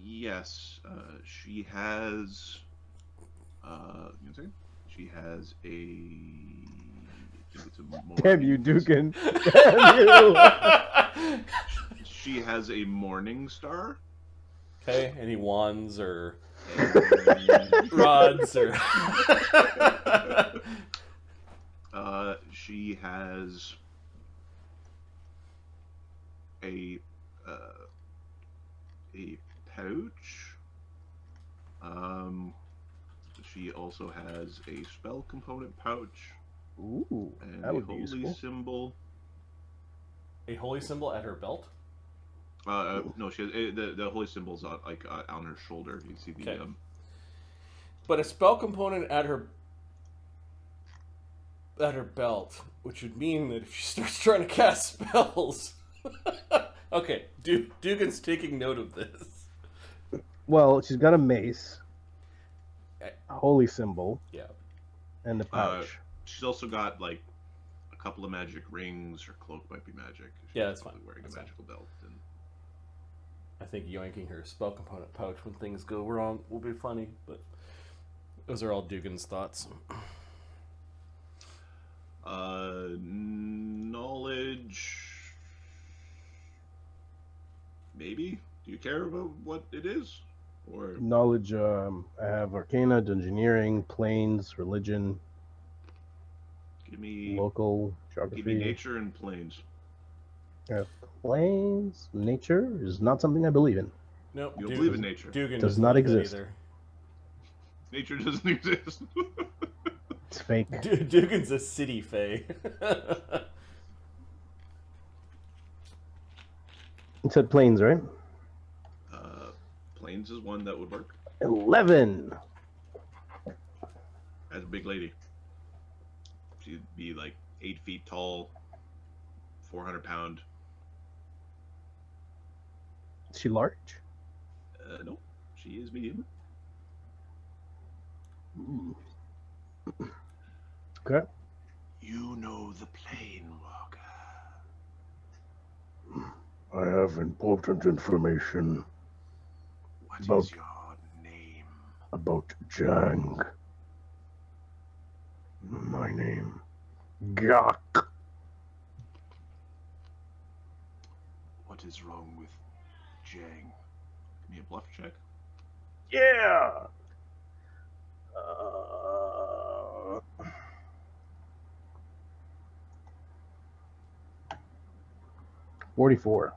Speaker 2: Yes, she has. Give me a second. She has a. I think it's a
Speaker 1: Damn you,
Speaker 2: morning-
Speaker 1: Duggan. Damn you.
Speaker 2: She has a morning star.
Speaker 3: Okay. Any wands or
Speaker 2: And,
Speaker 3: rods or?
Speaker 2: she has a pouch. She also has a spell component pouch
Speaker 1: Ooh,
Speaker 2: and
Speaker 1: that
Speaker 2: a
Speaker 1: would be
Speaker 2: holy
Speaker 1: useful.
Speaker 2: symbol.
Speaker 3: A holy symbol at her belt?
Speaker 2: No, she has the holy symbol's on on her shoulder. You see the
Speaker 3: Okay. But a spell component at her belt, which would mean that if she starts trying to cast spells. Okay, Duggan's taking note of this.
Speaker 1: Well, she's got a mace,
Speaker 3: Eh.
Speaker 1: a holy symbol,
Speaker 3: Yeah.
Speaker 1: and a pouch.
Speaker 2: She's also got like a couple of magic rings. Her cloak might be magic. She's
Speaker 3: Yeah, that's fine.
Speaker 2: Wearing
Speaker 3: That's
Speaker 2: a
Speaker 3: fine.
Speaker 2: magical belt. And
Speaker 3: I think yoinking her spell component pouch when things go wrong will be funny, but those are all Duggan's thoughts.
Speaker 2: Knowledge. Maybe. Do you care about what it is, or
Speaker 1: Knowledge, I have Arcana, Dungeoneering, Planes, Religion,
Speaker 2: give me
Speaker 1: Local,
Speaker 2: give me
Speaker 1: Geography.
Speaker 2: nature and planes?
Speaker 1: Planes, Nature is not something I believe in.
Speaker 3: Nope.
Speaker 2: You don't believe in nature.
Speaker 3: Duggan
Speaker 1: Does
Speaker 3: doesn't
Speaker 1: not
Speaker 3: like that
Speaker 1: exist.
Speaker 3: either.
Speaker 2: Nature doesn't exist.
Speaker 1: It's fake.
Speaker 3: Duggan's a city fae.
Speaker 1: It said Planes, right?
Speaker 2: Planes is one that would work.
Speaker 1: 11.
Speaker 2: As a big lady, she'd be like 8 feet tall, 400 pound.
Speaker 1: Is she large?
Speaker 2: No, she is medium.
Speaker 1: Ooh. Okay.
Speaker 2: You know the plane walker.
Speaker 1: I have important information
Speaker 2: What is
Speaker 1: About-
Speaker 2: your name?
Speaker 1: about Jang. My name, Gak.
Speaker 2: What is wrong with Jang? Give me a bluff check.
Speaker 1: Yeah. 44.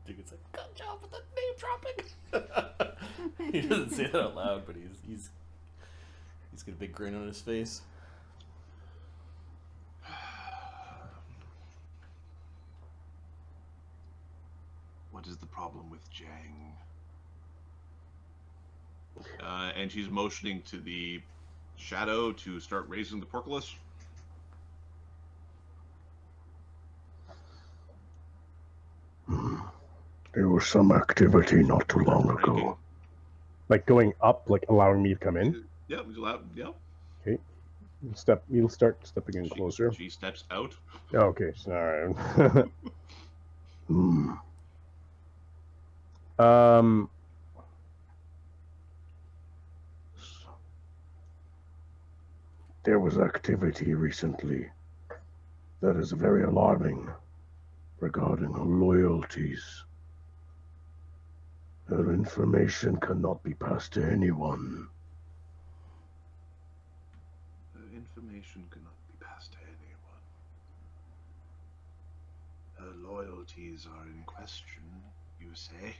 Speaker 3: Duggan's like, good job with the name dropping. He doesn't say that out loud, but he's got a big grin on his face.
Speaker 2: What is the problem with Jang? And she's motioning to the shadow to start raising the portcullis.
Speaker 1: There was some activity not too long ago. Like going up, like allowing me to come in?
Speaker 2: Yeah, he's allowed. Yeah.
Speaker 1: Okay. You'll start stepping in closer.
Speaker 2: She steps out.
Speaker 1: Oh, okay, so alright. There was activity recently that is very alarming regarding her loyalties. Her information cannot be passed to anyone.
Speaker 2: Her information cannot be passed to anyone. Her loyalties are in question, you say?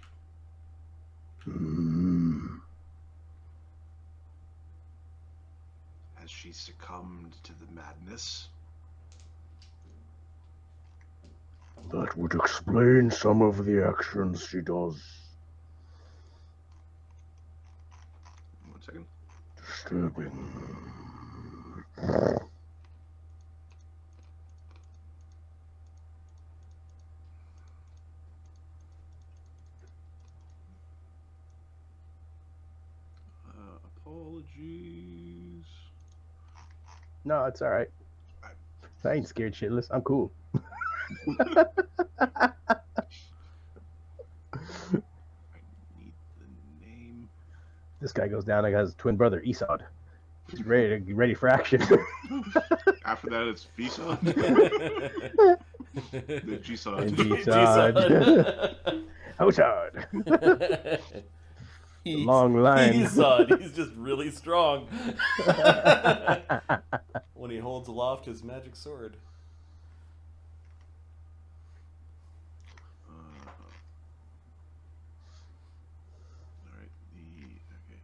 Speaker 2: Has she succumbed to the madness?
Speaker 1: That would explain some of the actions she does.
Speaker 2: 1 second.
Speaker 1: Disturbing.
Speaker 2: Apologies.
Speaker 1: No, it's alright. I ain't scared shitless. I'm cool.
Speaker 2: I need the name.
Speaker 1: This guy goes down. I got his twin brother, Dassod. He's ready for action.
Speaker 2: After that, it's Dassod. The Dassod.
Speaker 1: And Dassod. Hotard. Long line.
Speaker 3: He's just really strong. When he holds aloft his magic sword.
Speaker 2: Alright, okay.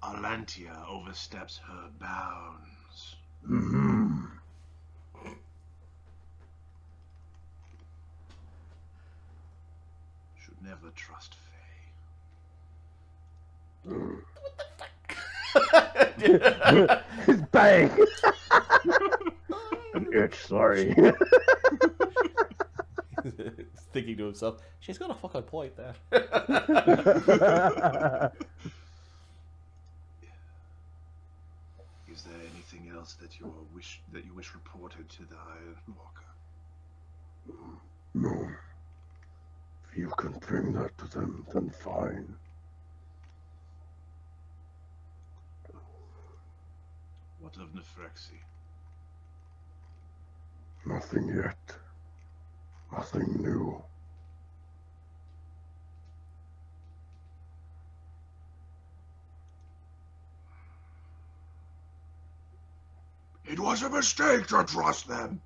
Speaker 2: Alantia oversteps her bounds.
Speaker 1: Mm-hmm.
Speaker 2: Should never trust Fae.
Speaker 1: Bang! An itch, sorry.
Speaker 3: Thinking to himself, she's got a fucking point there.
Speaker 2: Is there anything else that you wish reported to the Iron Walker?
Speaker 1: No. If you can bring that to them, then fine.
Speaker 2: What of Nephrexi?
Speaker 1: Nothing yet. Nothing new.
Speaker 2: It was a mistake to trust them.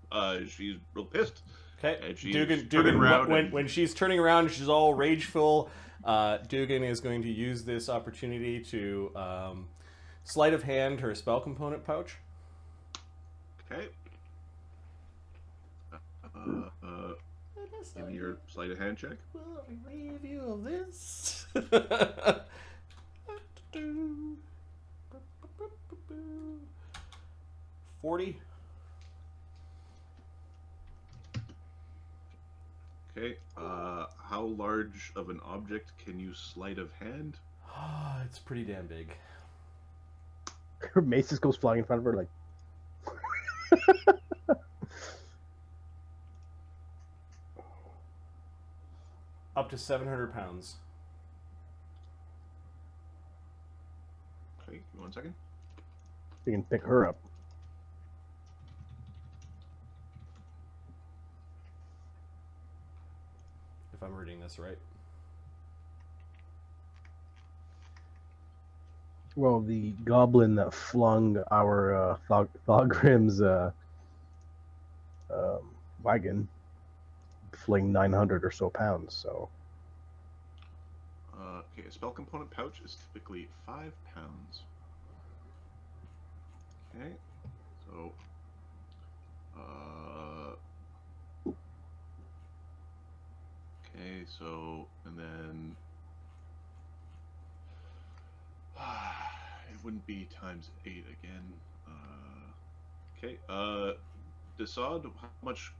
Speaker 2: She's real pissed.
Speaker 3: Okay.
Speaker 2: And she's
Speaker 3: Duggan,
Speaker 2: around
Speaker 3: when she's turning around, she's all rageful. Duggan is going to use this opportunity to sleight of hand her spell component pouch.
Speaker 2: Okay. Give me your sleight of hand check.
Speaker 3: Well, review of this. 40.
Speaker 2: Okay. How large of an object can you sleight of hand?
Speaker 3: It's pretty damn big.
Speaker 1: Her mace just goes flying in front of her, like.
Speaker 3: Up to 700 pounds.
Speaker 2: Okay, give me 1 second.
Speaker 1: You can pick her up.
Speaker 3: If I'm reading this right.
Speaker 1: Well, the goblin that flung our Thogrim's wagon fling 900 or so pounds, so.
Speaker 2: Okay, a spell component pouch is typically 5 pounds. Okay, so okay, so and then it wouldn't be times 8 again. Okay, Dassod, how much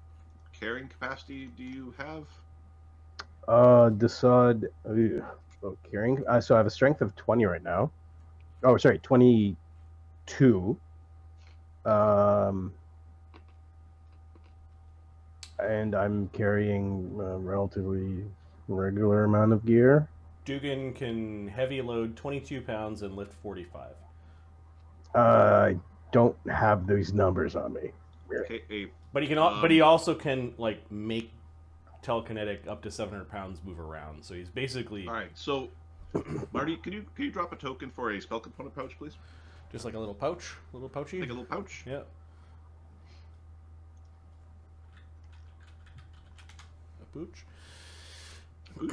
Speaker 2: carrying capacity do you have?
Speaker 1: Dassod, carrying. So I have a strength of 20 right now. Oh, sorry, 22. And I'm carrying a relatively regular amount of gear.
Speaker 3: Duggan can heavy load 22 pounds and lift 45.
Speaker 1: I don't have these numbers on me.
Speaker 2: Okay,
Speaker 3: But he can. But he also can like make telekinetic up to 700 pounds move around. So he's basically
Speaker 2: all right. So, Marty, can you drop a token for a spell component pouch, please?
Speaker 3: just like a little pouch, little pouchy.
Speaker 2: Like a little pouch.
Speaker 3: Yeah. A pooch.
Speaker 2: Pooch.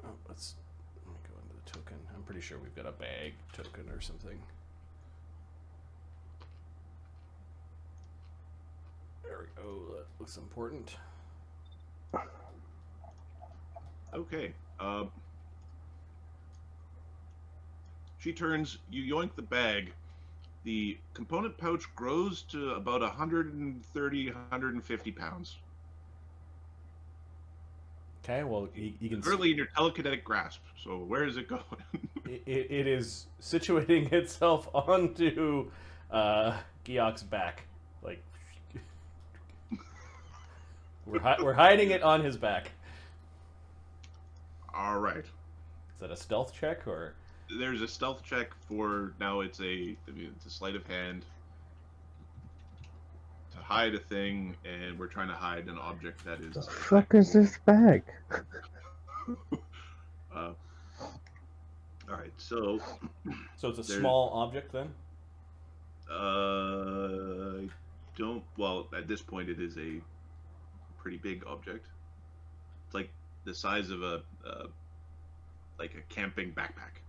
Speaker 3: Oh, let me go into the token. I'm pretty sure we've got a bag token or something. There we go. That looks important.
Speaker 2: Okay. She turns. You yoink the bag. The component pouch grows to about 130, 150 pounds.
Speaker 3: Okay, well, you can...
Speaker 2: Early in your telekinetic grasp. So where is it going?
Speaker 3: it is situating itself onto Geok's back. Like, we're hiding it on his back.
Speaker 2: All right.
Speaker 3: Is that a stealth check or?
Speaker 2: There's a stealth check for now. It's a sleight of hand to hide a thing, and we're trying to hide an object that is.
Speaker 1: The fuck is this bag?
Speaker 2: All right, so.
Speaker 3: So it's a small object then.
Speaker 2: Don't. Well, at this point, it is a pretty big object. It's like the size of a camping backpack.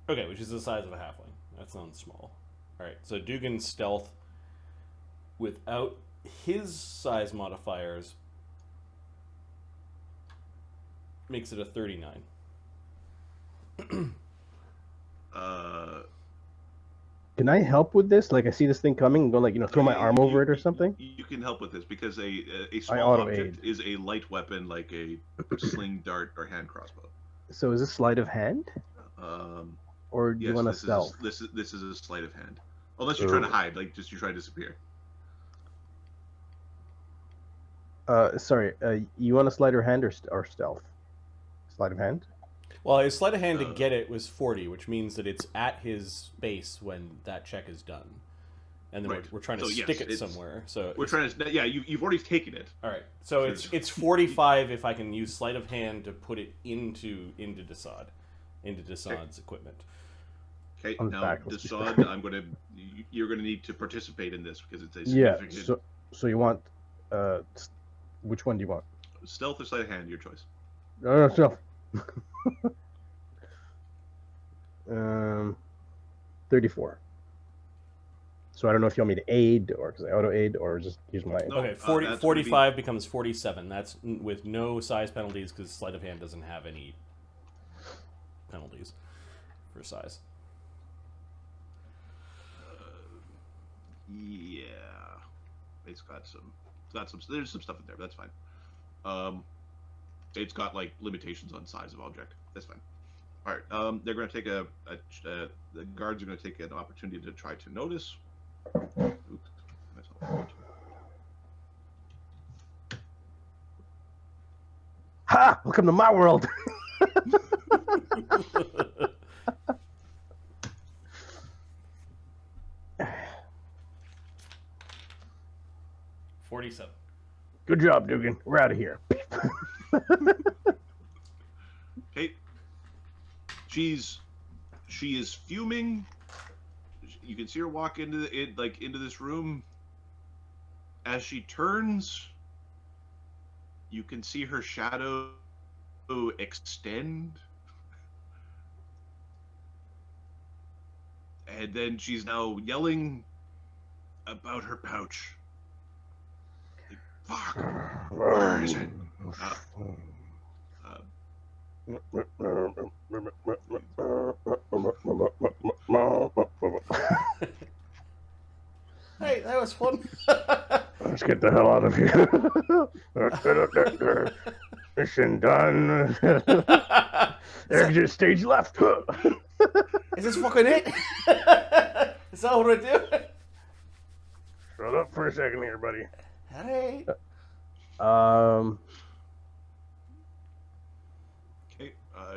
Speaker 3: Okay, which is the size of a halfling. That sounds small. All right, so Duggan's stealth without his size modifiers makes it a 39.
Speaker 1: Can I help with this? Like, I see this thing coming and go, like, throw my arm over it or something?
Speaker 2: You can help with this because a
Speaker 1: I
Speaker 2: small
Speaker 1: auto-aid.
Speaker 2: object is a light weapon like a sling, dart, or hand crossbow.
Speaker 1: So is this sleight of hand? Or do you want to stealth?
Speaker 2: This is a sleight of hand. Unless you're trying to hide, like just you try to disappear.
Speaker 1: Sorry, you want a sleight of hand or stealth? Sleight of hand?
Speaker 3: Well, his sleight of hand to get it was 40, which means that it's at his base when that check is done. And then
Speaker 2: Right.
Speaker 3: we're trying to
Speaker 2: So,
Speaker 3: stick
Speaker 2: yes,
Speaker 3: it somewhere. So
Speaker 2: We're trying to. Yeah, you've already taken it.
Speaker 3: all right. So it's 45 if I can use sleight of hand to put it into Dassod, into Dassod's equipment.
Speaker 2: Okay,
Speaker 1: On the
Speaker 2: now
Speaker 1: back,
Speaker 2: Dassod, you're gonna need to participate in this because it's a
Speaker 1: Yeah.
Speaker 2: significant
Speaker 1: So you want which one do you want?
Speaker 2: stealth or sleight of hand, your choice.
Speaker 1: No, stealth. 34. So I don't know if you want me to aid or because I auto aid or just use my.
Speaker 2: No.
Speaker 3: Okay,
Speaker 2: that's
Speaker 3: 45 becomes 47. That's with no size penalties because sleight of hand doesn't have any penalties for size.
Speaker 2: Yeah, it's got some. There's some stuff in there, but that's fine. It's got like limitations on size of object. That's fine. All right. They're going to take the guards are going to take an opportunity to try to notice. Oops.
Speaker 1: Ha! Welcome to my world.
Speaker 3: 47.
Speaker 1: Good job, Duggan. We're out of here.
Speaker 2: Okay. She is fuming. You can see her walk into into this room. As she turns, you can see her shadow extend. And then she's now yelling about her pouch. Like, fuck! Where is it?
Speaker 3: Hey, that was fun.
Speaker 1: Let's get the hell out of here. Mission done. Exit stage left.
Speaker 3: Is this fucking it? Is that what I do?
Speaker 1: Shut up for a second here, buddy.
Speaker 3: Hey.
Speaker 2: Okay,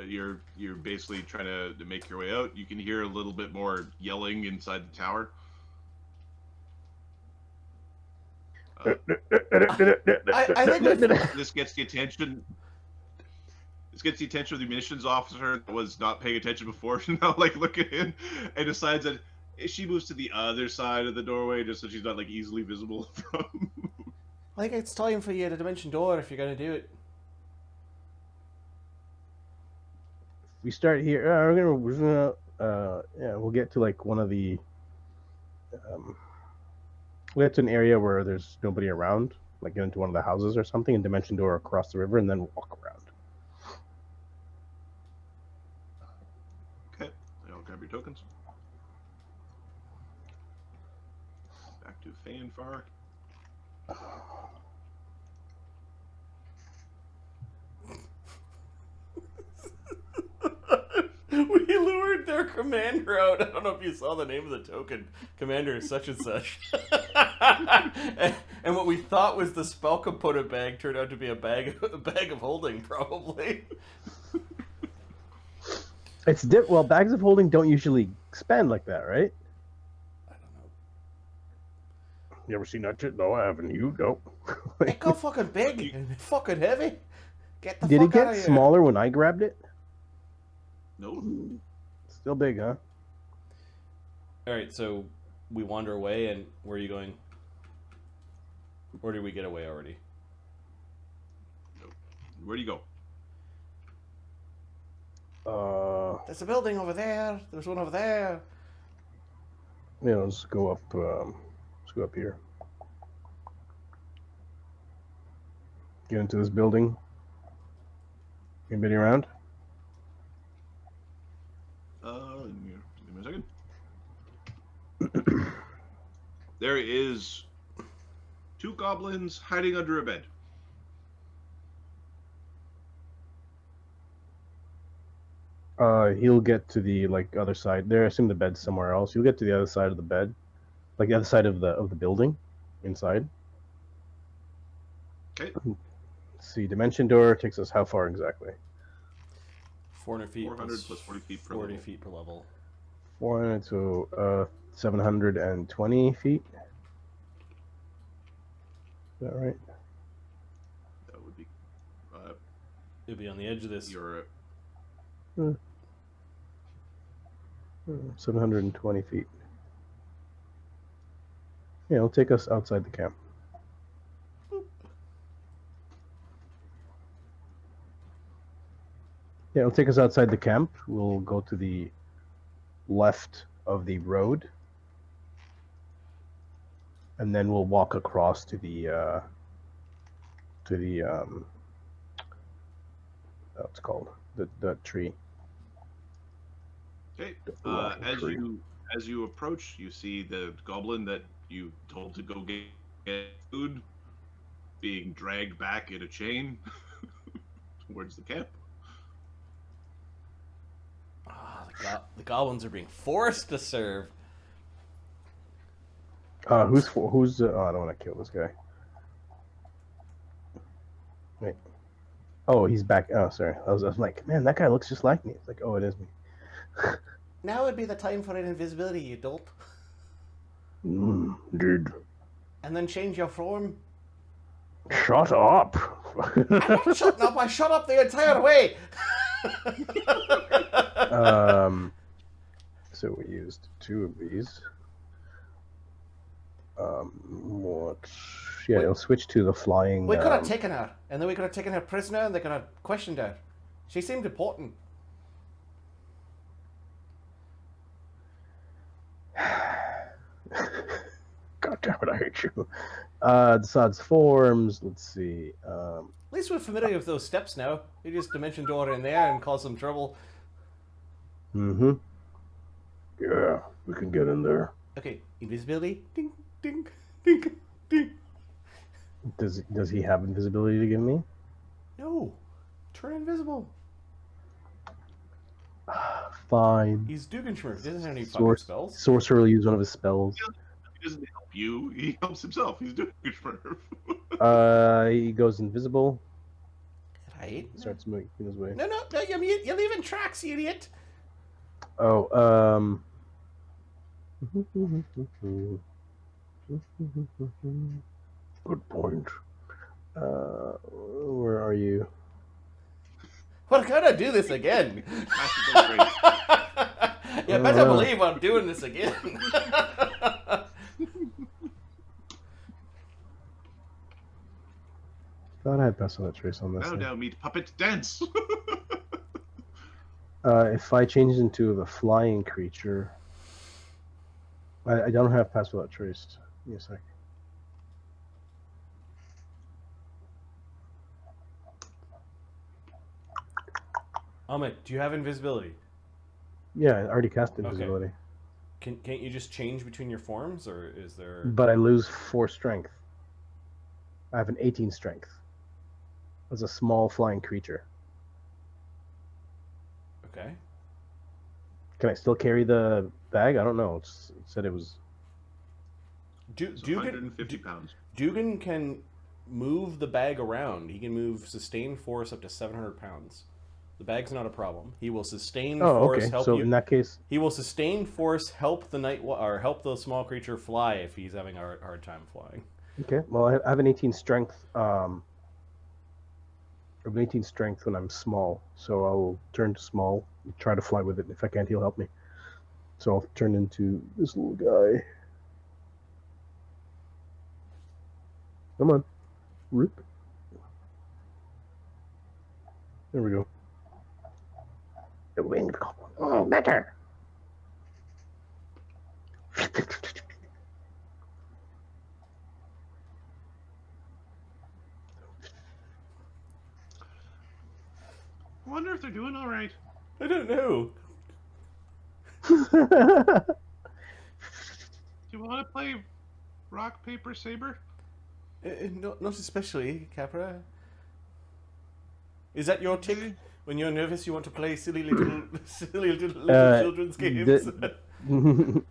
Speaker 2: you're basically trying to make your way out. You can hear a little bit more yelling inside the tower.
Speaker 3: I think
Speaker 2: This gets the attention. This gets the attention of the munitions officer that was not paying attention before. Now, like, looking in and decides that she moves to the other side of the doorway just so she's not like easily visible from.
Speaker 3: I think it's time for you to dimension door if you're gonna do it.
Speaker 1: We start here. We're gonna yeah, we'll get to like one of the. We'll get to an area where there's nobody around, like get into one of the houses or something, and dimension door across the river, and then walk around.
Speaker 2: Okay, I'll grab your tokens. Back to Faenfar.
Speaker 3: We lured their commander out. I don't know if you saw the name of the token. Commander is such and such. and what we thought was the spell component bag turned out to be a bag of holding, probably.
Speaker 1: It's well, bags of holding don't usually expand like that, right?
Speaker 3: I don't know.
Speaker 1: You ever seen that shit? No, I haven't. You don't.
Speaker 3: It got fucking big and fucking heavy. Get the
Speaker 1: Did
Speaker 3: fuck
Speaker 1: it get
Speaker 3: out of here.
Speaker 1: smaller when I grabbed it?
Speaker 2: No.
Speaker 1: Still big, huh?
Speaker 3: Alright, so we wander away, and where are you going? Or did we get away already?
Speaker 2: Nope. Where do you go?
Speaker 3: There's a building over there. There's one over there.
Speaker 1: Yeah, let's go up. Let's go up here. Get into this building. Anybody around?
Speaker 2: Give me a second. There is 2 goblins hiding under a bed.
Speaker 1: He'll get to the other side. There, I assume the bed's somewhere else. He'll get to the other side of the bed, like the other side of the building, inside.
Speaker 2: Okay.
Speaker 1: Let's see, dimension door takes us how far exactly?
Speaker 3: 400 feet.
Speaker 2: 400 plus 40 feet per
Speaker 3: 40
Speaker 2: level.
Speaker 3: feet per level.
Speaker 1: 400 to 720 feet. Is that right?
Speaker 2: That would be.
Speaker 3: It'd be on the edge of this.
Speaker 2: Your
Speaker 1: 720 feet. Yeah, it'll take us outside the camp. Yeah, it'll take us outside the camp. We'll go to the left of the road, and then we'll walk across to the what's it called, the tree.
Speaker 2: Okay.
Speaker 1: walking tree.
Speaker 2: As you approach, you see the goblin that you told to go get food being dragged back in a chain towards the camp.
Speaker 3: The goblins are being forced to serve.
Speaker 1: Who's? Oh, I don't want to kill this guy. Wait. Oh, he's back. Oh, sorry. I was like, man, that guy looks just like me. It's like, oh, it is me.
Speaker 4: Now would be the time for an invisibility, you dolt.
Speaker 1: Dude.
Speaker 4: And then change your form.
Speaker 1: Shut up.
Speaker 4: I'm not shutting up. I shut up the entire way.
Speaker 1: So we used 2 of these. What? Yeah, I'll switch to the flying.
Speaker 4: We could have taken her, and then we could have taken her prisoner, and they could have questioned her. She seemed important.
Speaker 1: God damn it, I hate you. Dassod's forms. Let's see.
Speaker 4: At least we're familiar with those steps now. We just dimension door in there and cause some trouble.
Speaker 1: Mm-hmm. Yeah, we can get in there.
Speaker 4: Okay, invisibility. Ding, ding, ding, ding.
Speaker 1: Does he have invisibility to give me?
Speaker 4: No. Turn invisible.
Speaker 1: Fine.
Speaker 4: He's Dugganschmirph. He doesn't have any fucking spells.
Speaker 1: Sorcerer will use one of his spells.
Speaker 2: He doesn't help you. He helps himself. He's doing good for her.
Speaker 1: He goes invisible.
Speaker 4: Right.
Speaker 1: Starts moving his way.
Speaker 4: No, you're leaving tracks, you idiot.
Speaker 1: Oh, good point. Where are you?
Speaker 4: We're gonna do this again. You better believe I'm doing this again.
Speaker 1: Thought I had Dassod trace on this.
Speaker 2: Now meet puppet dance.
Speaker 1: If I change into the flying creature, I don't have pass without trace. Give me a sec.
Speaker 3: Amit, do you have invisibility?
Speaker 1: Yeah, I already cast invisibility.
Speaker 3: Can't you just change between your forms, or is there?
Speaker 1: But I lose 4 strength. I have an 18 strength. As a small flying creature.
Speaker 3: Okay.
Speaker 1: Can I still carry the bag? I don't know. It said it was.
Speaker 2: So 150 pounds.
Speaker 3: Duggan can move the bag around. He can move sustained force up to 700 pounds. The bag's not a problem. He will sustain force help
Speaker 1: so
Speaker 3: you.
Speaker 1: In that case,
Speaker 3: he will sustain force help the or help the small creature fly if he's having a hard time flying.
Speaker 1: okay. Well, I have an 18 strength. I have an 18 strength when I'm small, so I'll turn to small. And try to fly with it. If I can't, he'll help me. So I'll turn into this little guy. Come on, rip. There we go. The winged goblin. Oh, better.
Speaker 2: I wonder if they're doing all right.
Speaker 3: I don't know.
Speaker 2: Do you want to play rock, paper, saber?
Speaker 3: Not especially, Capra. Is that your tick? When you're nervous, you want to play silly little children's games.
Speaker 2: When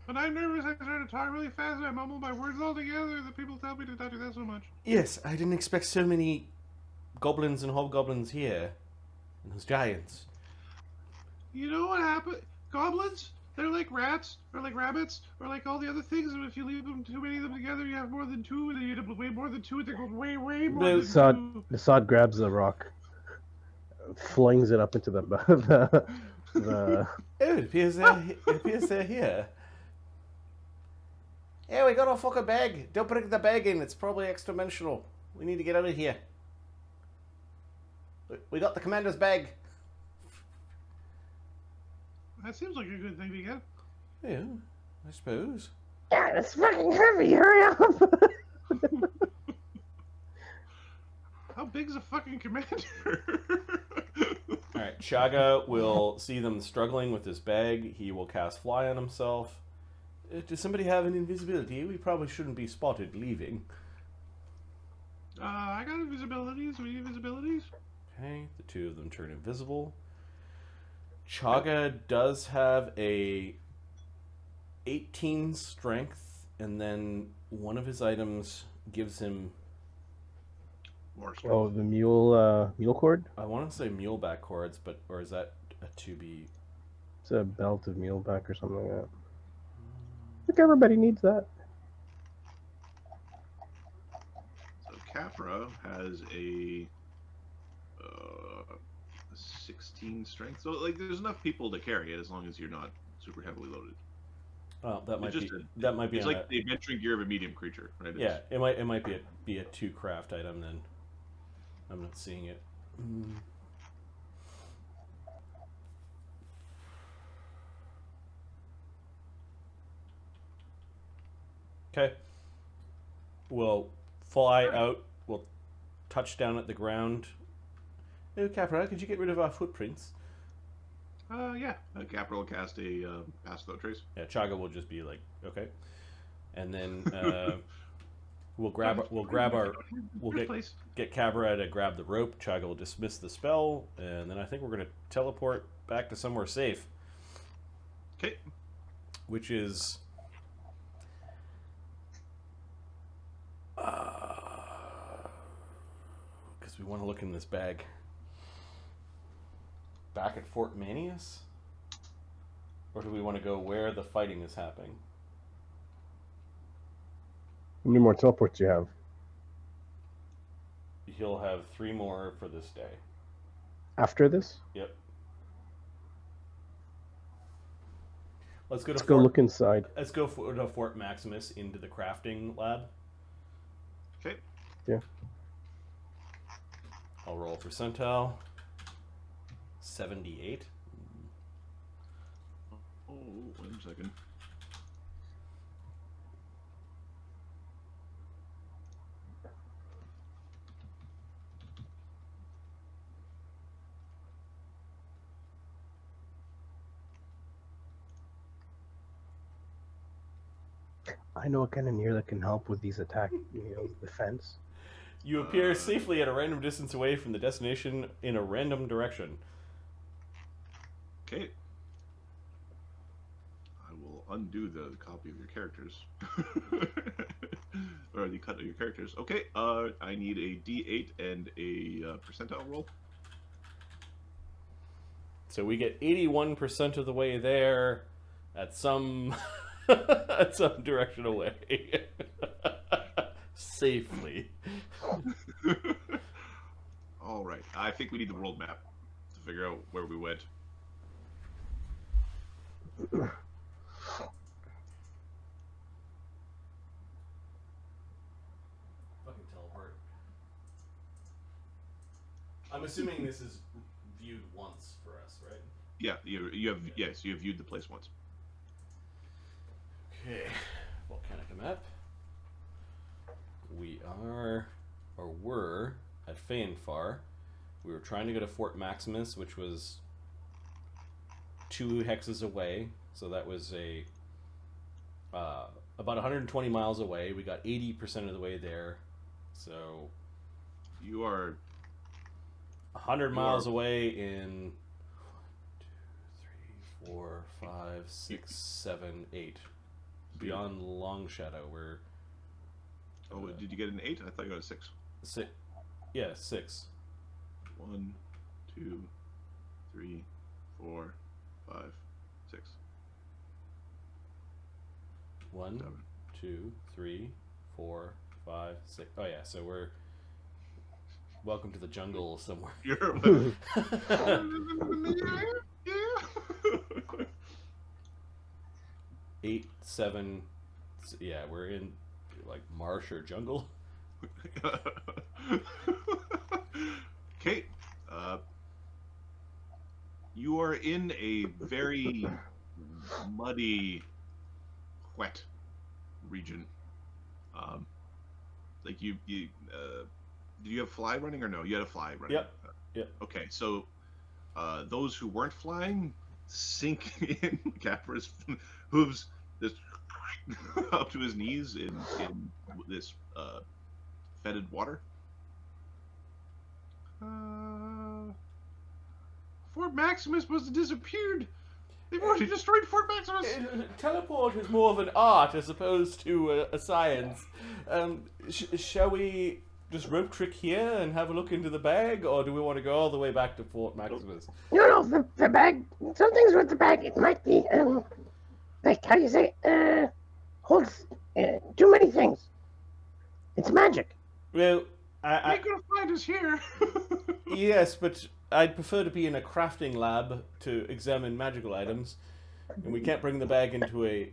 Speaker 2: I'm nervous, I try to talk really fast and I mumble my words all together. The people tell me to not do that so much.
Speaker 3: Yes, I didn't expect so many goblins and hobgoblins here. And those giants.
Speaker 2: You know what happened? Goblins? They're like rats, or like rabbits, or like all the other things. And if you leave them too many of them together, you have more than 2, and then you end up with way more than 2, and they go way more than 2.
Speaker 1: Dassod grabs the rock, flings it up into the
Speaker 3: Oh, it appears they're here.
Speaker 4: Yeah, we got our fucking bag. Don't bring the bag in. It's probably extra-dimensional. We need to get out of here. We got the commander's bag.
Speaker 2: That seems like a good thing to get.
Speaker 3: Yeah, I suppose.
Speaker 1: Yeah, it's fucking heavy. Hurry up.
Speaker 2: How big's a fucking commander?
Speaker 3: Alright, Chagga will see them struggling with this bag. He will cast Fly on himself. Does somebody have an invisibility? We probably shouldn't be spotted leaving.
Speaker 2: I got invisibilities. We need invisibilities.
Speaker 3: Okay, the 2 of them turn invisible. Chagga does have a 18 strength, and then one of his items gives him,
Speaker 2: More strength.
Speaker 1: Oh, the mule cord?
Speaker 3: I want to say muleback cords, but or is that a 2B?
Speaker 1: It's a belt of muleback or something like that. I think everybody needs that.
Speaker 2: So Capra has a 16 strength. So like, there's enough people to carry it as long as you're not super heavily loaded.
Speaker 3: Oh, that might
Speaker 2: It's
Speaker 3: be that might be
Speaker 2: It's
Speaker 3: on
Speaker 2: like the adventuring gear of a medium creature, right?
Speaker 3: yeah, it might be a 2 craft item then. I'm not seeing it. Okay. We'll fly out. We'll touch down at the ground. Oh, Capra, could you get rid of our footprints?
Speaker 2: Yeah. Capra will cast a pass without trace.
Speaker 3: Yeah, Chagga will just be like, okay, and then we'll get Capra to grab the rope. Chagga will dismiss the spell, and then I think we're gonna teleport back to somewhere safe.
Speaker 2: Okay.
Speaker 3: Which is because we want to look in this bag. Back at Fort Maximus? Or do we want to go where the fighting is happening?
Speaker 1: How many more teleports do you have?
Speaker 3: He'll have 3 more for this day.
Speaker 1: After this?
Speaker 3: Yep. Let's go
Speaker 1: look inside.
Speaker 3: Let's go to Fort Maximus into the crafting lab.
Speaker 2: Okay.
Speaker 1: Yeah.
Speaker 3: I'll roll percentile. 78.
Speaker 2: Oh, 1 second.
Speaker 1: I know a cannoneer that can help with these attack, defense.
Speaker 3: You appear safely at a random distance away from the destination in a random direction.
Speaker 2: Okay. I will undo the copy of your characters. Or the cut of your characters. Okay, I need a D8 and a percentile roll.
Speaker 3: So we get 81% of the way there at some at some direction away. Safely.
Speaker 2: All right. I think we need the world map to figure out where we went.
Speaker 3: Fucking teleport. I'm assuming this is viewed once for us, right?
Speaker 2: Yeah, you have viewed the place once.
Speaker 3: Okay. Volcanica map. We are, or were, at Faenfar. We were trying to go to Fort Maximus, which was 2 hexes away. So that was about 120 miles away. We got 80% of the way there. So
Speaker 2: You are
Speaker 3: 100 miles away in 1, 2, 3, 4, 5, 6, 7, 8. Beyond Long Shadow, we're.
Speaker 2: Oh, did you get an 8? I thought you got a 6.
Speaker 3: 6. Yeah, 6.
Speaker 2: 1, 2, 3, 4, 5, 6.
Speaker 3: 1, 2, 3, 4, 5, 6. Oh yeah, so we're. Welcome to the jungle somewhere.
Speaker 2: You're. Yeah.
Speaker 3: 8, 7. Yeah, we're in like marsh or jungle.
Speaker 2: Okay. You are in a very muddy, wet region. Like you did you have fly running or no? You had a fly running.
Speaker 3: Yep. Yep.
Speaker 2: Okay, so those who weren't flying sink in Capra's hooves just up to his knees in this fetid water. Fort Maximus must have disappeared. They've already destroyed Fort Maximus.
Speaker 3: Teleport is more of an art as opposed to a science. Shall we just rope trick here and have a look into the bag, or do we want to go all the way back to Fort Maximus?
Speaker 5: No, the bag. Something's with the bag. It might be, like, how do you say, holds too many things. It's magic.
Speaker 3: Well,
Speaker 2: I ain't gonna find us here.
Speaker 3: yes, but I'd prefer to be in a crafting lab to examine magical items, and we can't bring the bag into a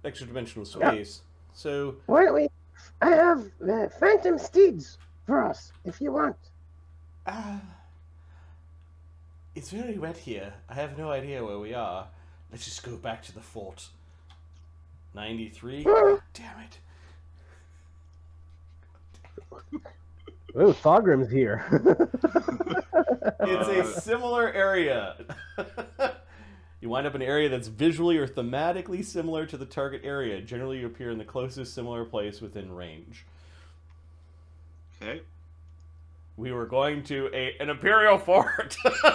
Speaker 3: extra-dimensional space. So,
Speaker 5: Why don't we? I have phantom steeds for us, if you want.
Speaker 3: it's very wet here. I have no idea where we are. Let's just go back to the fort. 93? God damn it.
Speaker 1: Oh, Thogrim's here.
Speaker 3: It's a similar area. You wind up in an area that's visually or thematically similar to the target area. Generally, you appear in the closest similar place within range.
Speaker 2: Okay.
Speaker 3: We were going to an Imperial fort.
Speaker 2: Got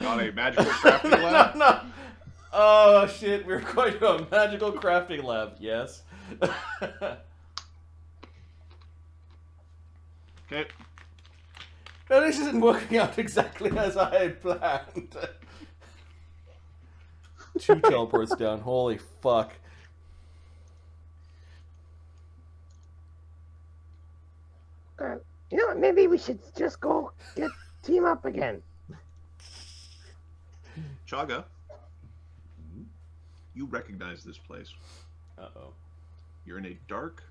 Speaker 2: a magical crafting lab?
Speaker 3: No. Oh, shit. We were going to a magical crafting lab. Yes.
Speaker 2: Okay.
Speaker 3: No, this isn't working out exactly as I had planned. 2 teleports down. Holy fuck.
Speaker 5: You know what? Maybe we should just go team up again.
Speaker 2: Chagga, you recognize this place.
Speaker 3: Uh-oh.
Speaker 2: You're in a dark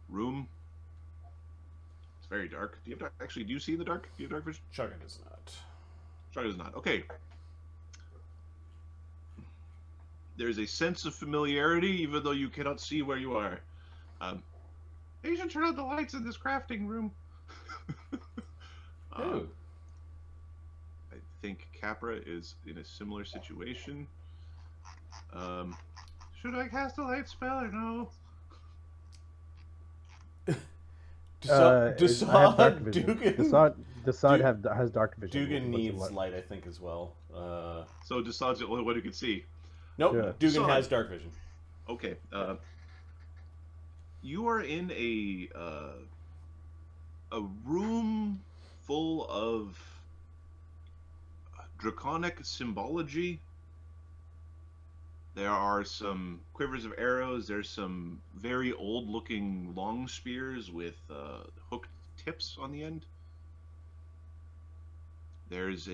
Speaker 2: room. It's very dark. Do you have actually? Do you see in the dark? Do you have dark vision?
Speaker 3: Chagga does not.
Speaker 2: Chagga does not. Okay. There's a sense of familiarity, even though you cannot see where you are. You should turn out the lights in this crafting room.
Speaker 3: Oh.
Speaker 2: I think Capra is in a similar situation. Should I cast a light spell or no?
Speaker 1: I have dark vision.
Speaker 3: Duggan,
Speaker 1: Dassod has dark vision.
Speaker 3: Duggan
Speaker 1: What's the
Speaker 3: needs
Speaker 1: light?
Speaker 3: light, I think, as well.
Speaker 2: So Dassod's the only one who can see.
Speaker 3: Nope,
Speaker 1: Yeah.
Speaker 3: Duggan
Speaker 2: Dassod.
Speaker 3: has dark vision.
Speaker 2: Okay. You are in a room full of draconic symbology. There are some quivers of arrows. There's some very old-looking long spears with hooked tips on the end. There's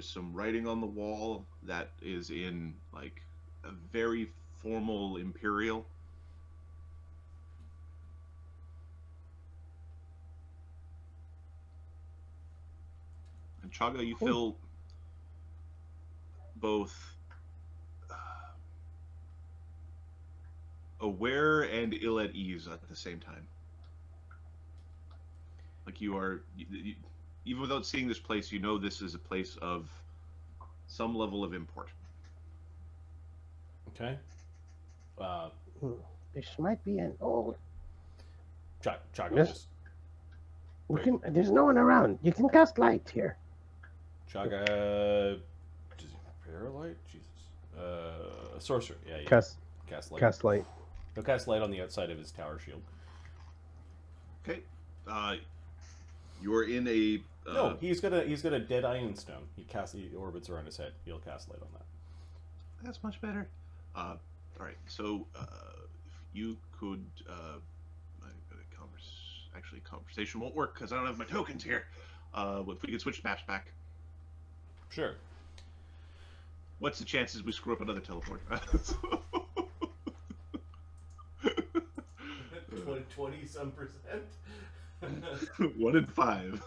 Speaker 2: some writing on the wall that is in like a very formal Imperial. And Chagga, you feel both aware and ill at ease at the same time. Like you are, even without seeing this place, you know this is a place of some level of import.
Speaker 3: Okay.
Speaker 5: This might be an old.
Speaker 3: Chagga
Speaker 5: Yes. There's no one around. You can cast light here.
Speaker 3: Chagga. Does he prepare light? Jesus. Sorcerer. Yeah, yeah.
Speaker 1: Cast
Speaker 3: Cast light.
Speaker 1: cast light.
Speaker 3: He'll cast light on the outside of his tower shield.
Speaker 2: Okay. You're in a.
Speaker 3: No, he's got a dead iron stone. He orbits around his head. He'll cast light on that.
Speaker 2: That's much better. All right. So, if you could, actually, conversation won't work because I don't have my tokens here. If we could switch maps back,
Speaker 3: Sure.
Speaker 2: what's the chances we screw up another teleport?
Speaker 3: 20-some%.
Speaker 2: 1 in 5.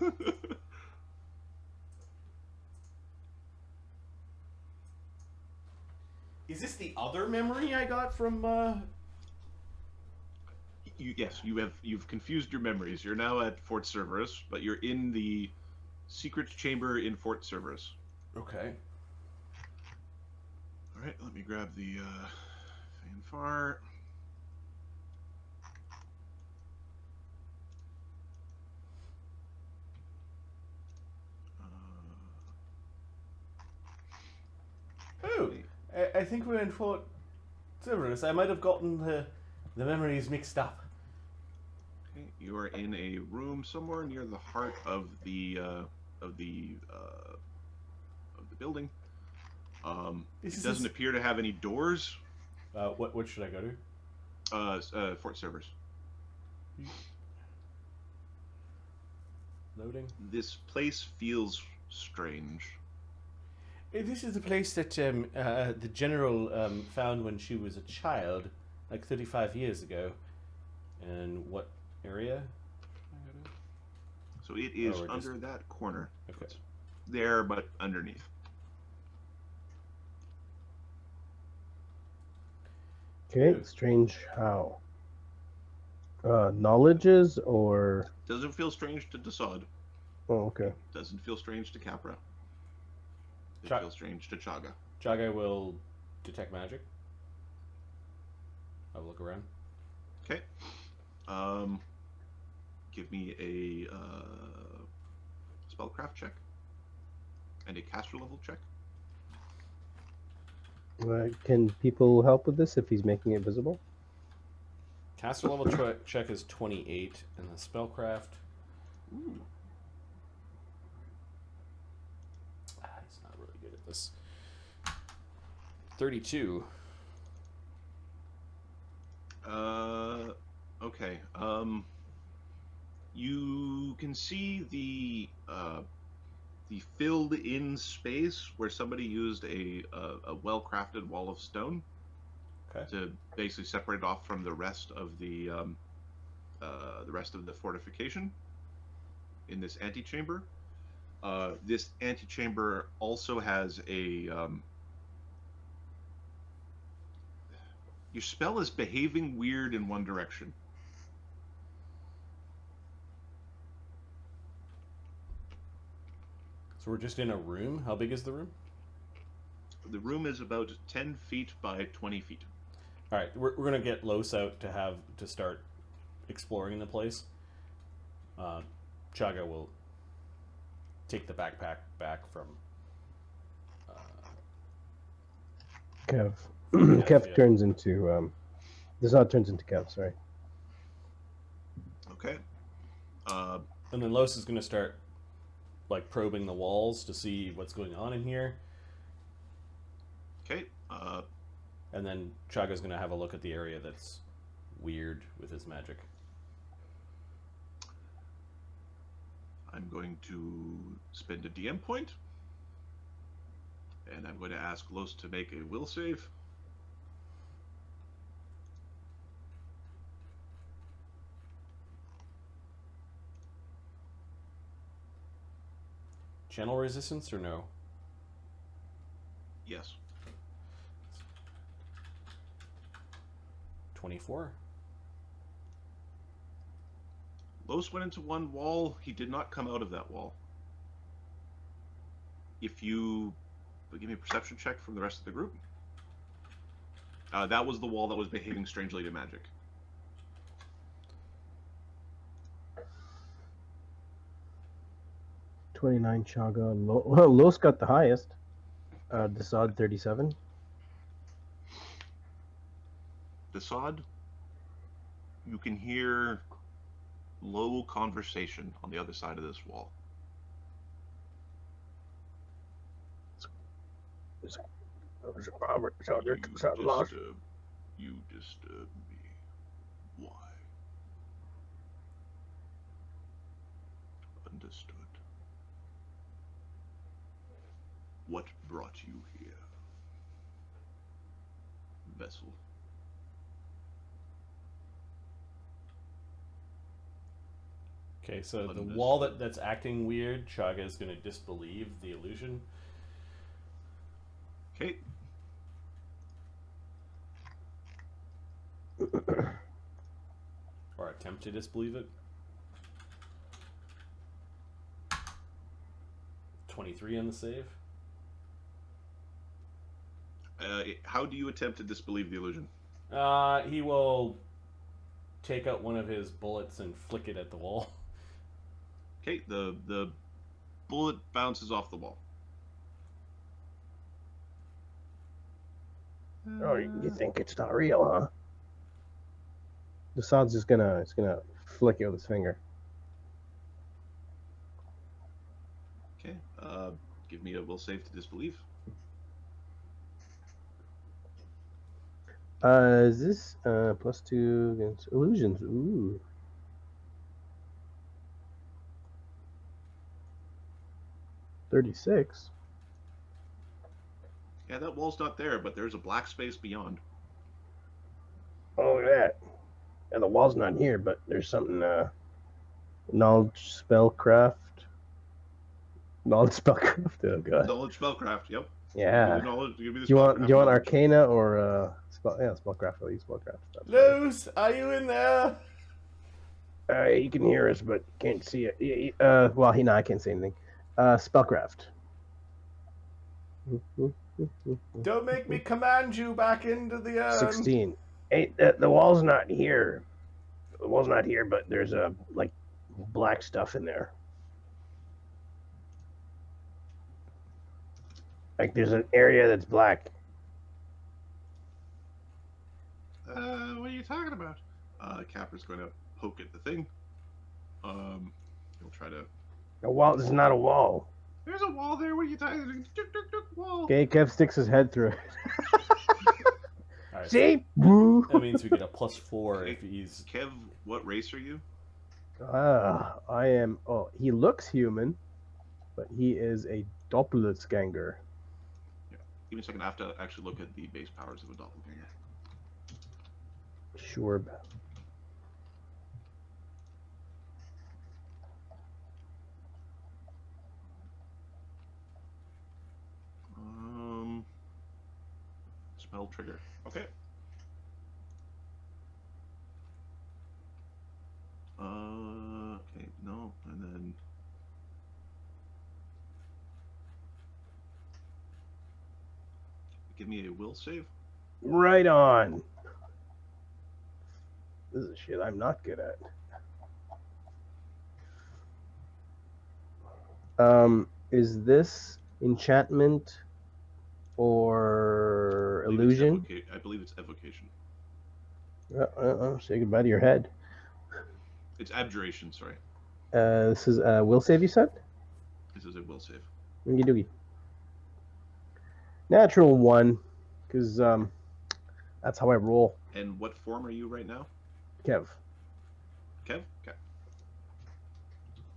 Speaker 3: Is this the other memory I got from?
Speaker 2: Yes, you've confused your memories. You're now at Fort Cerberus, but you're in the secret chamber in Fort Cerberus.
Speaker 3: Okay.
Speaker 2: All right, let me grab the Faenfar.
Speaker 4: I think we're in Fort Steelrose. I might have gotten the memories mixed up.
Speaker 2: Okay, you are in a room somewhere near the heart of the building. It doesn't appear to have any doors.
Speaker 3: What should I go to?
Speaker 2: Fort servers.
Speaker 3: Loading.
Speaker 2: This place feels strange.
Speaker 4: This is the place that the general found when she was a child, like 35 years ago. And what area?
Speaker 2: So it is
Speaker 3: we're
Speaker 2: under that corner.
Speaker 3: Okay.
Speaker 2: It's there, but underneath.
Speaker 1: Okay, strange how? Knowledges or...
Speaker 2: Doesn't feel strange to Dassod.
Speaker 1: Oh, okay.
Speaker 2: Doesn't feel strange to Capra. It feels strange to Chagga.
Speaker 3: Chagga will detect magic. I'll look around.
Speaker 2: Okay. Give me a spellcraft check and a caster level check.
Speaker 1: Can people help with this if he's making it visible?
Speaker 3: Caster level check is 28, and the spellcraft.
Speaker 2: Ooh.
Speaker 3: He's not really good at this. 32.
Speaker 2: Okay. You can see the filled-in space where somebody used a well-crafted wall of stone to basically separate it off from the rest of the fortification in this antechamber. This antechamber also has a your spell is behaving weird in one direction.
Speaker 3: So we're just in a room. How big is the room?
Speaker 2: The room is about 10 feet by 20 feet.
Speaker 3: All right, we're gonna get Los out to start exploring the place. Chagga will take the backpack back from
Speaker 1: Kev.
Speaker 3: Kev,
Speaker 1: Kev
Speaker 3: yeah.
Speaker 1: turns into... Dassod turns into Kev, sorry.
Speaker 2: Okay.
Speaker 3: And then Los is gonna start like probing the walls to see what's going on in here.
Speaker 2: Okay.
Speaker 3: And then Chagga's gonna have a look at the area that's weird with his magic.
Speaker 2: I'm going to spend a DM point, and I'm going to ask Los to make a will save.
Speaker 3: Channel resistance or no?
Speaker 2: Yes.
Speaker 3: 24.
Speaker 2: Los went into one wall. He did not come out of that wall. If you give me a perception check from the rest of the group. That was the wall that was behaving strangely to magic.
Speaker 1: $29 Chagga. Los got the highest. Dassod 37.
Speaker 2: Dassod, you can hear low conversation on the other side of this wall. You disturb me. Why? Understood. What brought you here? Vessel.
Speaker 3: Okay, so the
Speaker 2: Understood.
Speaker 3: wall that's acting weird, Chagga is going to disbelieve the illusion.
Speaker 2: Okay.
Speaker 3: Or attempt to disbelieve it. 23 on the save.
Speaker 2: How do you attempt to disbelieve the illusion?
Speaker 3: He will take out one of his bullets and flick it at the wall.
Speaker 2: Okay, the bullet bounces off the wall.
Speaker 1: Oh, you think it's not real, huh? Dassod's just gonna flick out his finger.
Speaker 2: Okay. Give me a will save to disbelieve.
Speaker 1: Is this +2 against illusions? Ooh. $36.
Speaker 2: Yeah, that wall's not there, but there's a black space beyond.
Speaker 1: Oh, look at that. And the wall's not here, but there's something, knowledge spellcraft. Knowledge spellcraft, oh god.
Speaker 2: Knowledge spellcraft. Yep.
Speaker 1: Yeah.
Speaker 2: Give me the knowledge. Give me the
Speaker 1: Do you want
Speaker 2: spellcraft knowledge.
Speaker 1: Arcana or spellcraft? I'll use spellcraft. That's fine.
Speaker 3: Lloes, are you in there?
Speaker 1: You can hear us, but can't see it. Well, I can't say anything. Spellcraft.
Speaker 3: Don't make me command you back into the
Speaker 1: 16. Hey, the wall's not here. The wall's not here, but there's like black stuff in there. Like there's an area that's black.
Speaker 2: What are you talking about? Capra's going to poke at the thing. He'll try to.
Speaker 1: A wall. This is not a wall.
Speaker 2: There's a wall there. What are you talking about? Wall.
Speaker 1: Okay, Kev sticks his head through it.
Speaker 3: All right,
Speaker 1: See?
Speaker 3: so that means we get a +4 if he's.
Speaker 2: Kev, what race are you?
Speaker 1: I am. Oh, he looks human, but he is a doppelganger.
Speaker 2: Give me a second. I have to actually look at the base powers of a doppelganger.
Speaker 1: Sure.
Speaker 2: Spell trigger. Okay. Okay, no, and then give me a will save.
Speaker 1: Right on. This is shit I'm not good at. Is this enchantment or illusion?
Speaker 2: I believe it's evocation.
Speaker 1: Say goodbye to your head.
Speaker 2: It's abjuration, sorry.
Speaker 1: This is will save, you said?
Speaker 2: This is a will save.
Speaker 1: Doogie doogie. Natural 1, because that's how I roll.
Speaker 2: And what form are you right now?
Speaker 1: Kev.
Speaker 2: Kev? Okay.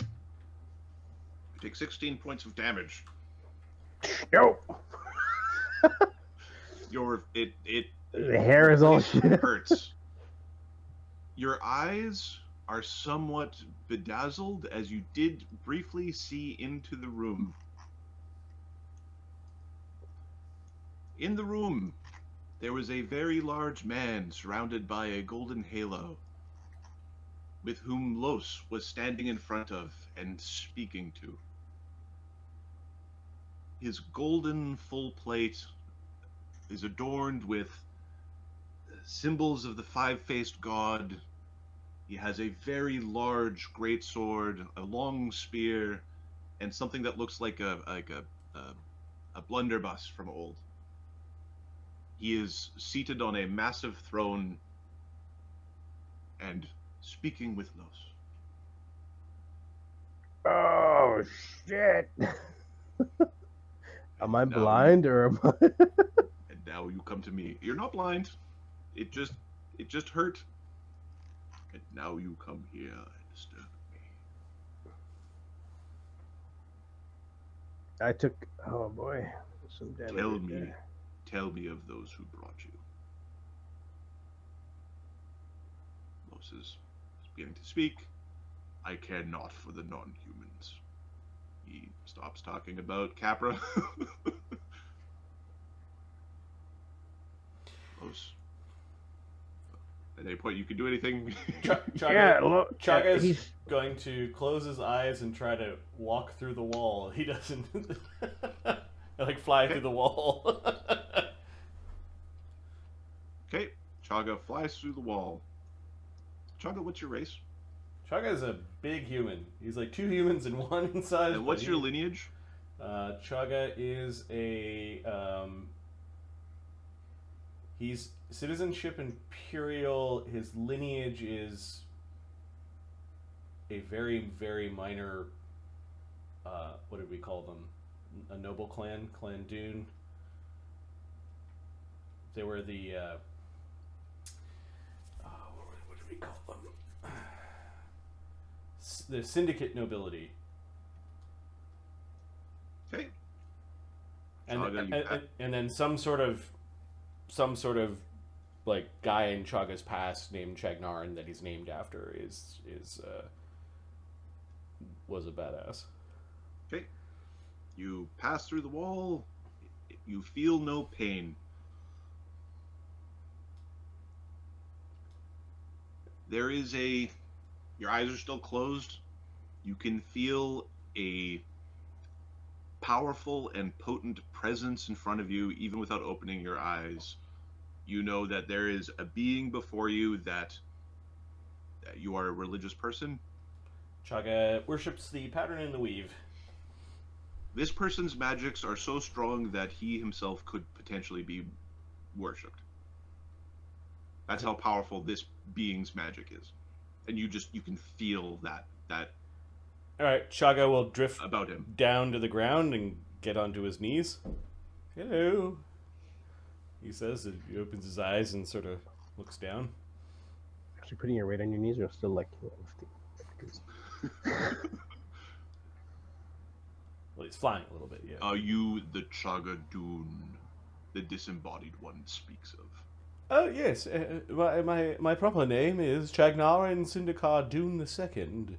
Speaker 2: You take 16 points of damage.
Speaker 1: Yo.
Speaker 2: The
Speaker 1: hair is all shit.
Speaker 2: Hurts. Your eyes are somewhat bedazzled as you did briefly see into the room. In the room, there was a very large man surrounded by a golden halo, with whom Lloes was standing in front of and speaking to. His golden full plate is adorned with symbols of the five-faced god. He has a very large greatsword, a long spear, and something that looks like a blunderbuss from old. He is seated on a massive throne and speaking with Lloes.
Speaker 1: Oh shit! Am I blind or am I?
Speaker 2: And now you come to me. You're not blind. It just hurt. And now you come here and disturb me.
Speaker 1: I took. Oh boy, some damage.
Speaker 2: Tell me of those who brought you. Lloes is beginning to speak. I care not for the non-humans. He stops talking about Capra. Lloes. At any point you can do anything.
Speaker 3: Chagga is going to close his eyes and try to walk through the wall. He doesn't like fly through the wall.
Speaker 2: Okay, Chagga flies through the wall. Chagga, what's your race?
Speaker 3: Chagga is a big human. He's like 2 humans in one in size.
Speaker 2: And what's your lineage?
Speaker 3: Chagga is a He's citizenship Imperial. His lineage is a very, very minor. What did we call them? A noble clan, Clan Dune. They were the. What did we call them? The syndicate nobility.
Speaker 2: Okay.
Speaker 3: And then some sort of like guy in Chagga's past named Chagnarn that he's named after was a badass.
Speaker 2: Okay. You pass through the wall. You feel no pain. There is your eyes are still closed. You can feel a powerful and potent presence in front of you, even without opening your eyes. You know that there is a being before you, that you are a religious person.
Speaker 3: Chagga worships the pattern in the weave.
Speaker 2: This person's magics are so strong that he himself could potentially be worshipped. That's how powerful this being's magic is. And you can feel that
Speaker 3: Alright, Chagga will drift
Speaker 2: about him.
Speaker 3: Down to the ground and get onto his knees. Hello, he says as he opens his eyes and sort of looks down.
Speaker 1: Actually, putting your weight on your knees, or still like.
Speaker 3: Well, he's flying a little bit, yeah.
Speaker 2: Are you the Chagga Dune the disembodied one speaks of?
Speaker 3: Oh, yes. My proper name is Chagnarin Syndikar Dune II.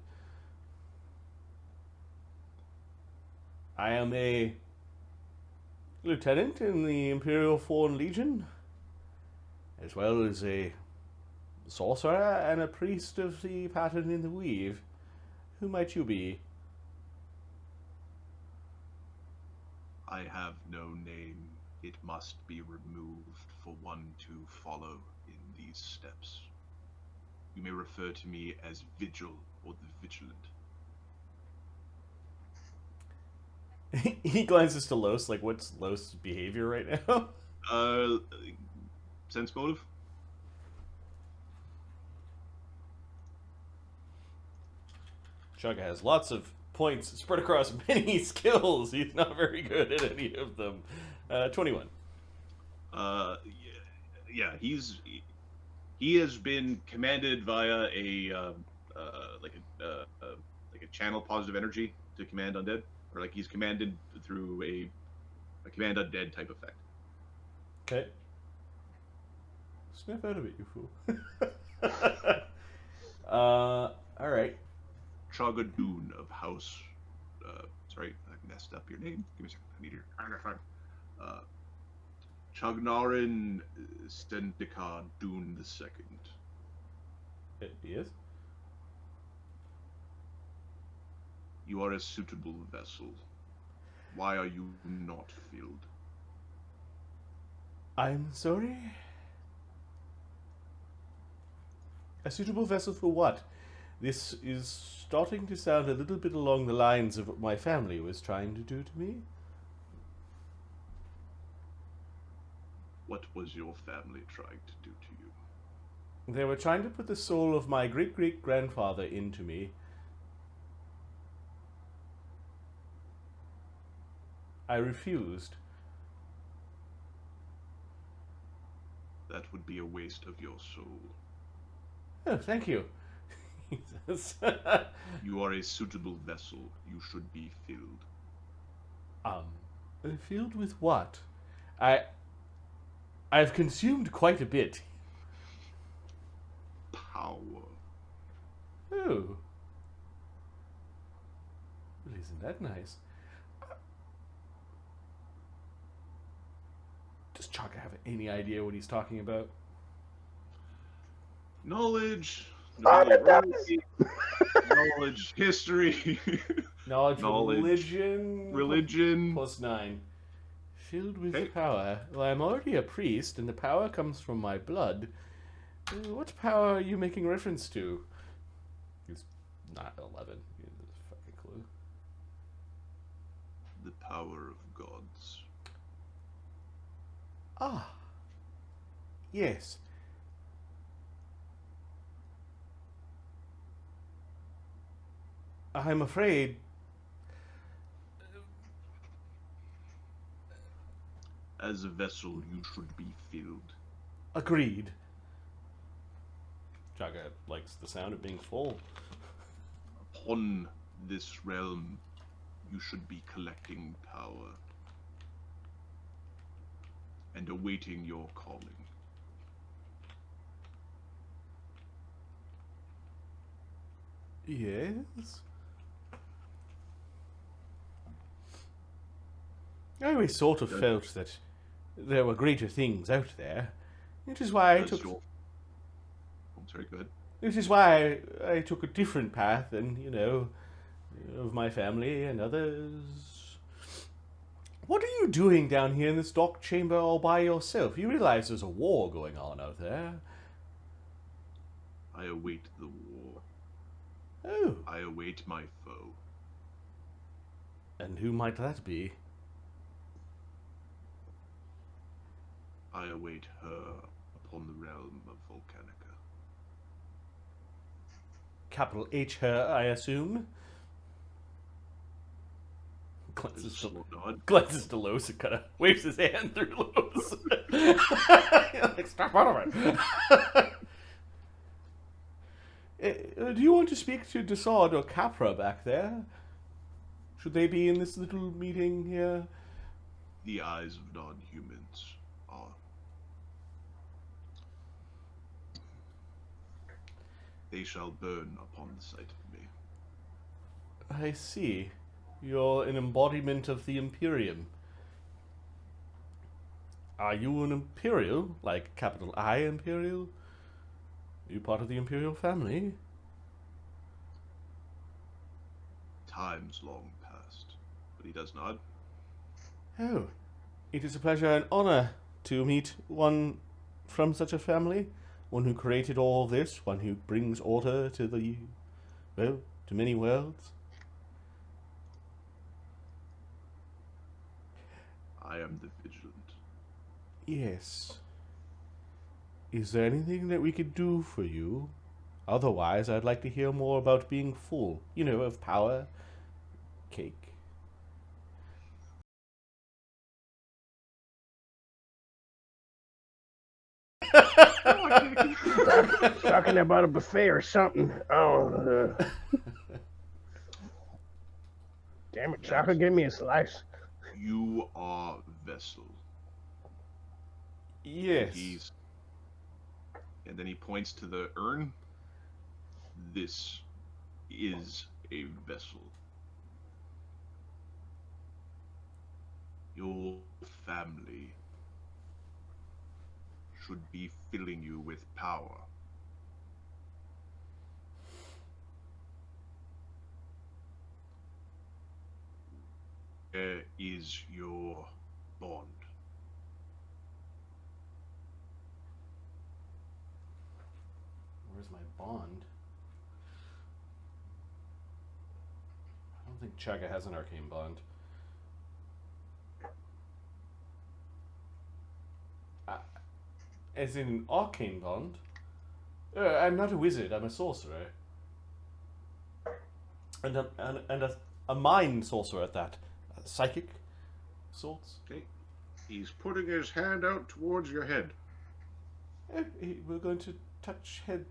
Speaker 3: I am a lieutenant in the Imperial Foreign Legion, as well as a sorcerer and a priest of the pattern in the weave. Who might you be?
Speaker 2: I have no name. It must be removed for one to follow in these steps. You may refer to me as Vigil or the Vigilant.
Speaker 3: He glances to Los, like, what's Los' behavior right now?
Speaker 2: Sense motive?
Speaker 3: Chagga has lots of points spread across many skills. He's not very good at any of them. 21.
Speaker 2: Yeah, he has been commanded via a channel positive energy to command undead, or like he's commanded through a command undead type effect.
Speaker 3: Okay. Snap out of it, you fool. All right.
Speaker 2: Chagga Dune of House. Sorry, I messed up your name. Give me a second. I need your. Chagnarin Syndikar Dune II.
Speaker 3: Yes.
Speaker 2: You are a suitable vessel. Why are you not filled?
Speaker 3: I'm sorry? A suitable vessel for what? This is starting to sound a little bit along the lines of what my family was trying to do to me.
Speaker 2: What was your family trying to do to you?
Speaker 3: They were trying to put the soul of my great-great-grandfather into me. I refused.
Speaker 2: That would be a waste of your soul.
Speaker 3: Oh, thank you. He says.
Speaker 2: You are a suitable vessel. You should be filled.
Speaker 3: Filled with what? I've consumed quite a bit.
Speaker 2: Power.
Speaker 3: Oh. Well, isn't that nice? Does Chagga have any idea what he's talking about?
Speaker 2: Knowledge.
Speaker 5: Oh, it does.
Speaker 2: Knowledge. History.
Speaker 3: Knowledge, religion.
Speaker 2: Religion.
Speaker 3: +9. Filled with power. Well, I'm already a priest, and the power comes from my blood. What power are you making reference to? He's not 11. He has a fucking clue.
Speaker 2: The power of gods.
Speaker 3: Ah.
Speaker 4: Yes. I'm afraid.
Speaker 2: As a vessel, you should be filled.
Speaker 4: Agreed.
Speaker 3: Chagga likes the sound of being full.
Speaker 2: Upon this realm, you should be collecting power and awaiting your calling.
Speaker 4: Yes. I always sort of felt that there were greater things out there. It is why I took.
Speaker 2: Oh, sorry, go ahead.
Speaker 4: This is why I took a different path than, of my family and others. What are you doing down here in this dark chamber all by yourself? You realize there's a war going on out there.
Speaker 2: I await the war.
Speaker 4: Oh.
Speaker 2: I await my foe.
Speaker 4: And who might that be?
Speaker 2: I await her upon the realm of Volcanica.
Speaker 4: Capital H her, I assume. Glances to Lloes and kind of waves his hand through Lloes. Like, stop out of it. Do you want to speak to Dassod or Capra back there? Should they be in this little meeting here?
Speaker 2: The eyes of non-humans are. They shall burn upon the sight of me.
Speaker 4: I see. You're an embodiment of the Imperium. Are you an Imperial? Like capital I Imperial? Are you part of the Imperial family?
Speaker 2: Times long past. But he does nod.
Speaker 4: Oh. It is a pleasure and honor to meet one from such a family. One who created all this. One who brings order to to many worlds.
Speaker 2: I am the Vigilant.
Speaker 4: Yes. Is there anything that we could do for you? Otherwise, I'd like to hear more about being full, of power, cake.
Speaker 1: Talking about a buffet or something. Oh, damn it, Chagga, give me a slice.
Speaker 2: You are vessel.
Speaker 4: Yes.
Speaker 2: And then he points to the urn. This is a vessel. Your family should be filling you with power. Where is your bond?
Speaker 4: Where's my bond? I don't think Chagga has an arcane bond. As in arcane bond? I'm not a wizard, I'm a sorcerer. And a mind sorcerer at that. Psychic sorts.
Speaker 2: Okay. He's putting his hand out towards your head.
Speaker 4: We're going to touch head.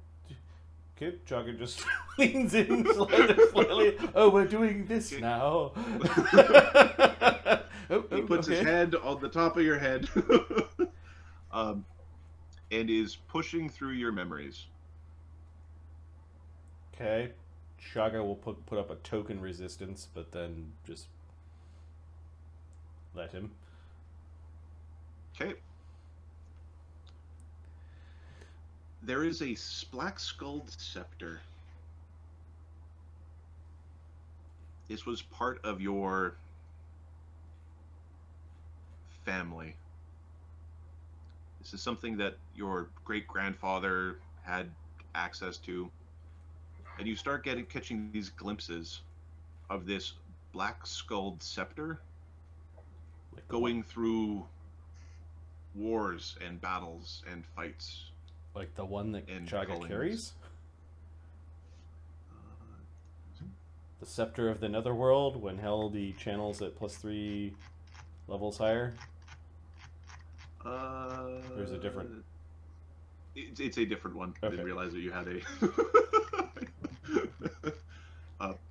Speaker 4: Okay, Chagga just leans in slightly. Oh, we're doing this now.
Speaker 2: He puts his hand on the top of your head. And is pushing through your memories.
Speaker 4: Okay. Chagga will put up a token resistance, but then just let him.
Speaker 2: Okay. There is a black-skulled scepter. This was part of your family. This is something that your great-grandfather had access to. And you start catching these glimpses of this black-skulled scepter going through wars and battles and fights.
Speaker 3: Like the one that
Speaker 2: And
Speaker 3: Chagga
Speaker 2: callings.
Speaker 3: carries? The Scepter of the Netherworld, when held, he channels at +3 levels higher? Or is it different?
Speaker 2: It's a different one. I
Speaker 3: Okay.
Speaker 2: didn't realize that you had a.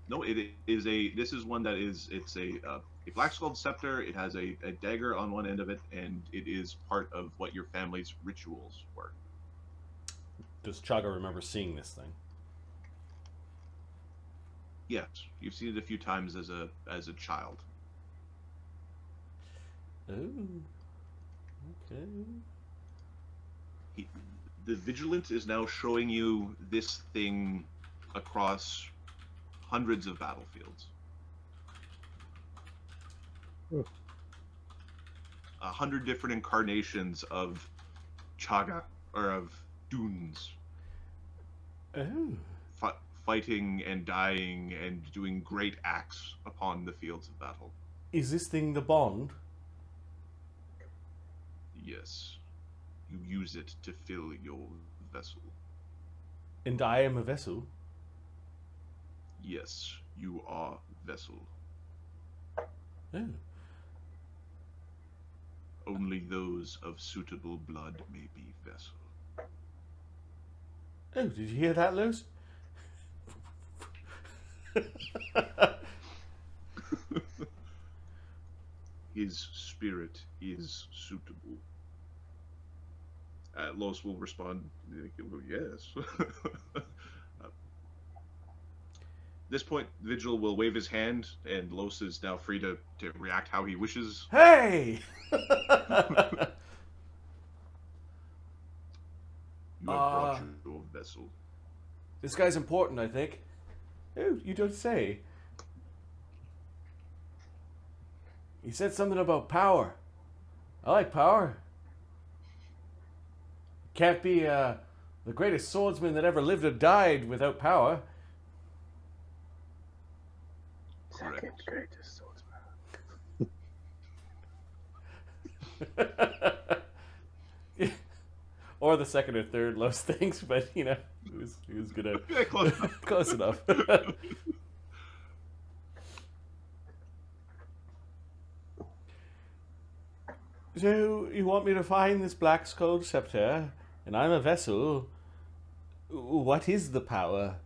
Speaker 2: No, it is a. This is one that is. It's a black skulled scepter. It has a dagger on one end of it, and it is part of what your family's rituals were.
Speaker 3: Does Chagga remember seeing this thing?
Speaker 2: Yes, you've seen it a few times as a child.
Speaker 3: Oh. Okay.
Speaker 2: The Vigilant is now showing you this thing across hundreds of battlefields.
Speaker 1: Hmm.
Speaker 2: 100 different incarnations of Chagga, or of Dunes,
Speaker 3: Oh.
Speaker 2: fighting and dying and doing great acts upon the fields of battle.
Speaker 3: Is this thing the bond?
Speaker 2: Yes. You use it to fill your vessel.
Speaker 3: And I am a vessel?
Speaker 2: Yes, you are vessel.
Speaker 3: Oh.
Speaker 2: Only those of suitable blood may be vessel.
Speaker 3: Oh, did you hear that, Lloes?
Speaker 2: His spirit is suitable. Los will respond, yes. This point, Vigil will wave his hand, and Los is now free to react how he wishes.
Speaker 3: Hey!
Speaker 2: You have brought your vessel.
Speaker 3: This guy's important, I think. Oh, you don't say. He said something about power. I like power. Can't be the greatest swordsman that ever lived or died without power.
Speaker 1: Second
Speaker 2: Correct.
Speaker 1: greatest swordsman.
Speaker 3: Or the second or third Lloes things, but you know, he was gonna
Speaker 2: Yeah, close enough.
Speaker 3: close enough. So you want me to find this black skulled scepter, and I'm a vessel. What is the power?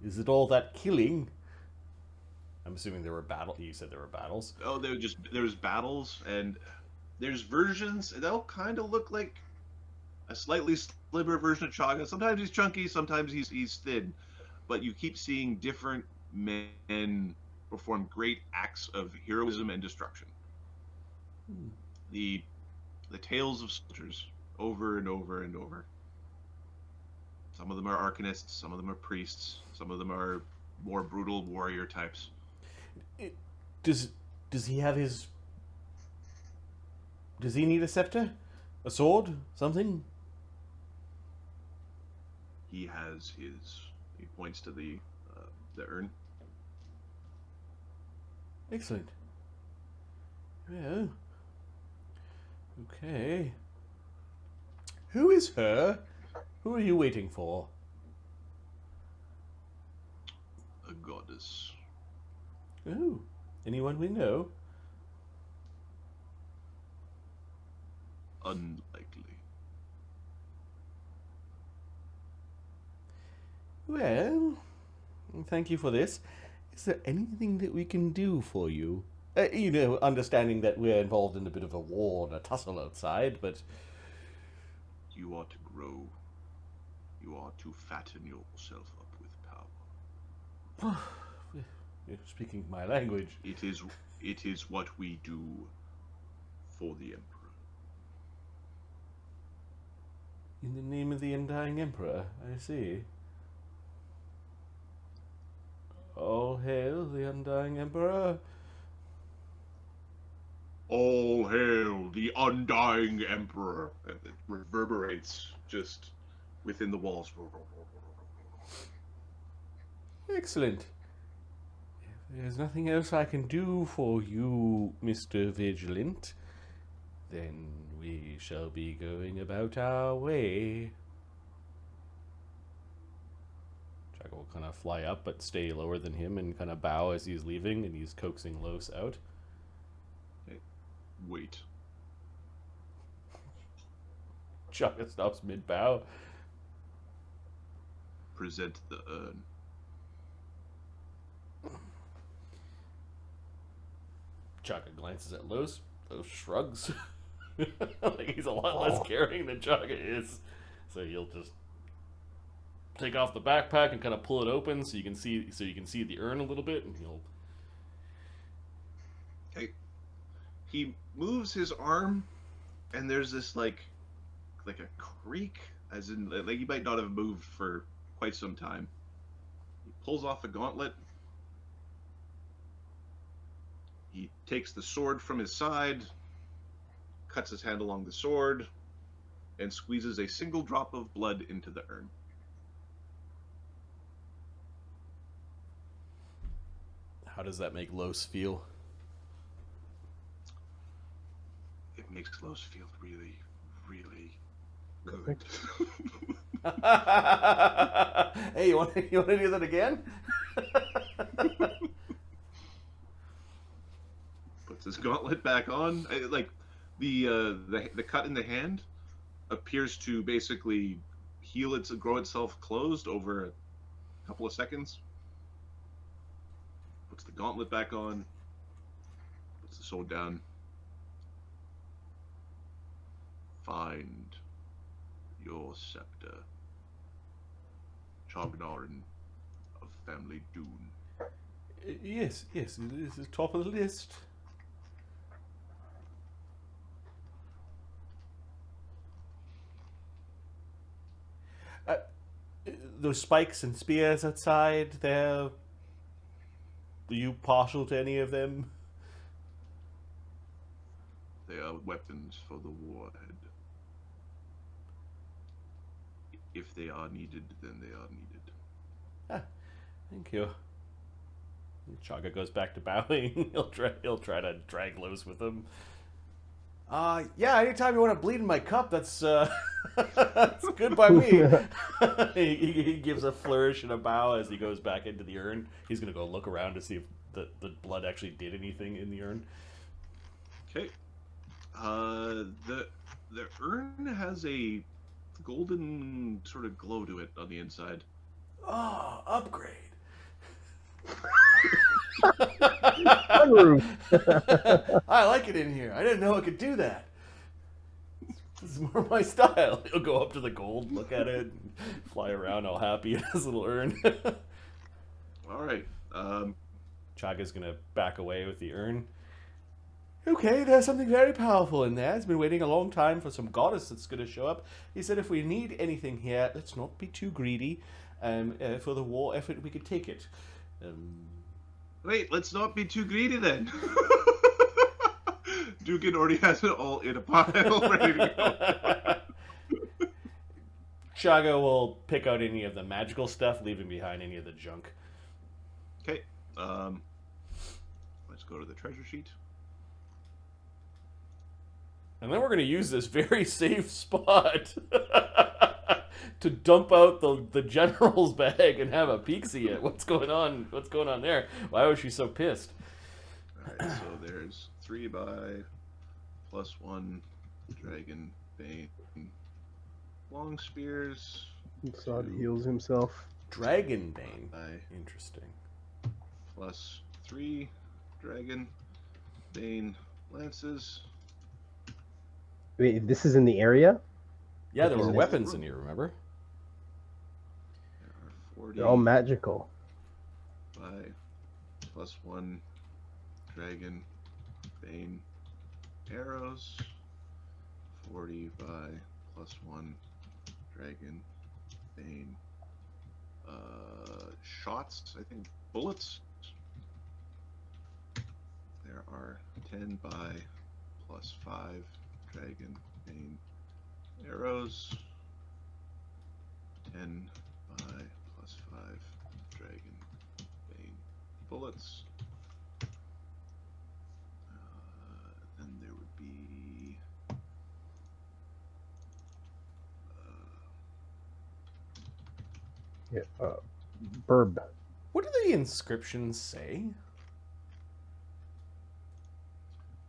Speaker 3: Is it all that killing? I'm assuming there were battles. You said there were battles.
Speaker 2: Oh, there's battles, and there's versions that'll kind of look like a slightly slimmer version of Chagga. Sometimes he's chunky, sometimes he's thin, but you keep seeing different men perform great acts of heroism and destruction. The tales of soldiers over and over and over. Some of them are arcanists, some of them are priests, some of them are more brutal warrior types.
Speaker 3: Does he have his? Does he need a scepter, a sword, something?
Speaker 2: He has his. He points to the urn.
Speaker 3: Excellent. Well, okay. Who is her? Who are you waiting for?
Speaker 2: A goddess.
Speaker 3: Oh, anyone we know?
Speaker 2: Unlikely.
Speaker 3: Well, thank you for this. Is there anything that we can do for you? You know, understanding that we're involved in a bit of a war and a tussle outside, but...
Speaker 2: You are to grow. You are to fatten yourself up with power.
Speaker 3: You're speaking my language.
Speaker 2: It is what we do for the Emperor.
Speaker 3: In the name of the Undying Emperor, I see. All hail the Undying Emperor.
Speaker 2: All hail the Undying Emperor! And it reverberates just within the walls.
Speaker 3: Excellent. If there's nothing else I can do for you, Mr. Vigilant, then
Speaker 4: we shall be going about our way. Chagga will kind of fly up but stay lower than him and kind of bow as he's leaving, and he's coaxing Lloes out.
Speaker 2: Okay. Wait.
Speaker 4: Chagga stops mid-bow.
Speaker 2: Present the urn.
Speaker 4: Chagga glances at Lloes. Lloes shrugs. Like he's a lot less caring than Chagga is. So he'll just take off the backpack and kind of pull it open so you can see the urn a little bit, and he'll.
Speaker 2: Okay. He moves his arm, and there's this like a creak, as in like he might not have moved for quite some time. He pulls off the gauntlet. He takes the sword from his side, cuts his hand along the sword, and squeezes a single drop of blood into the urn.
Speaker 4: How does that make Lloes feel?
Speaker 2: It makes Lloes feel really, really good.
Speaker 4: Hey, you want to do that again?
Speaker 2: Puts his gauntlet back on. Like the cut in the hand appears to basically grow itself closed over a couple of seconds. Puts the gauntlet back on. Puts the sword down. Find your scepter. Chagnarin of family Dune.
Speaker 4: Yes, this is top of the list. Those spikes and spears outside there, are you partial to any of them?
Speaker 2: They are weapons for the warhead. If they are needed, then they are needed.
Speaker 4: Ah, thank you. Chagga goes back to bowing. He'll try to drag Lloes with him. Yeah, anytime you want to bleed in my cup, that's that's good by me. he gives a flourish and a bow as he goes back into the urn. He's gonna go look around to see if the blood actually did anything in the urn.
Speaker 2: Okay. The urn has a golden sort of glow to it on the inside.
Speaker 4: Oh, upgrade. I like it in here. I didn't know it could do that. This is more my style. He'll go up to the gold, look at it, and fly around all happy in his little urn.
Speaker 2: All right.
Speaker 4: Chagga's gonna back away with the urn. Okay, there's something very powerful in there. He's been waiting a long time for some goddess that's gonna show up. He said if we need anything here, let's not be too greedy. For the war effort, we could take it.
Speaker 2: Wait, let's not be too greedy then. Duggan already has it all in a pile ready to go.
Speaker 4: Chagga will pick out any of the magical stuff, leaving behind any of the junk.
Speaker 2: Okay. Let's go to the treasure sheet.
Speaker 4: And then we're going to use this very safe spot to dump out the general's bag and have a peek-see at what's going on. What's going on there? Why was she so pissed?
Speaker 2: Alright, so there's 3 by +1 dragon bane long spears.
Speaker 1: Dassod heals himself.
Speaker 4: Dragon bane.
Speaker 2: By
Speaker 4: Interesting.
Speaker 2: +3 dragon bane lances.
Speaker 1: Wait, this is in the area?
Speaker 4: Yeah, there were
Speaker 1: Is it-
Speaker 4: weapons in here, remember?
Speaker 2: There are 40
Speaker 1: They're all magical.
Speaker 2: by +1 dragon bane arrows. 40 by +1 dragon bane shots, I think bullets. There are 10 by +5 dragon bane arrows. 10 by +5 dragon bane bullets. Then there would be
Speaker 1: Yeah, Burb.
Speaker 4: What do the inscriptions say?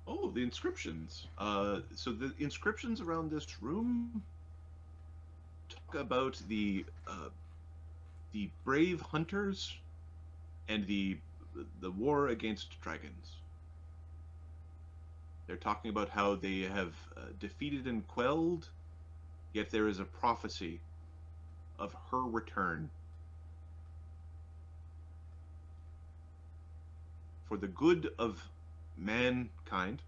Speaker 2: Oh, the inscriptions. So the inscriptions around this room talk about the brave hunters and the war against dragons. They're talking about how they have defeated and quelled, yet there is a prophecy of her return. For the good of mankind,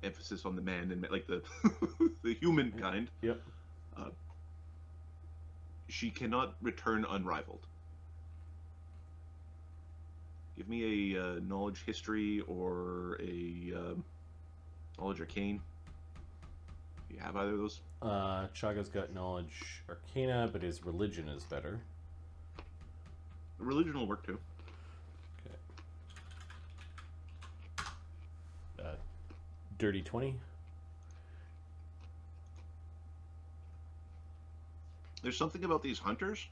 Speaker 2: emphasis on the man and like the the humankind.
Speaker 4: Yep.
Speaker 2: She cannot return unrivaled. Give me a knowledge history or a knowledge arcane. Do you have either of those?
Speaker 4: Chagga's got knowledge arcana, but his religion is better.
Speaker 2: Religion will work too.
Speaker 4: Dirty 20.
Speaker 2: There's something about these hunters,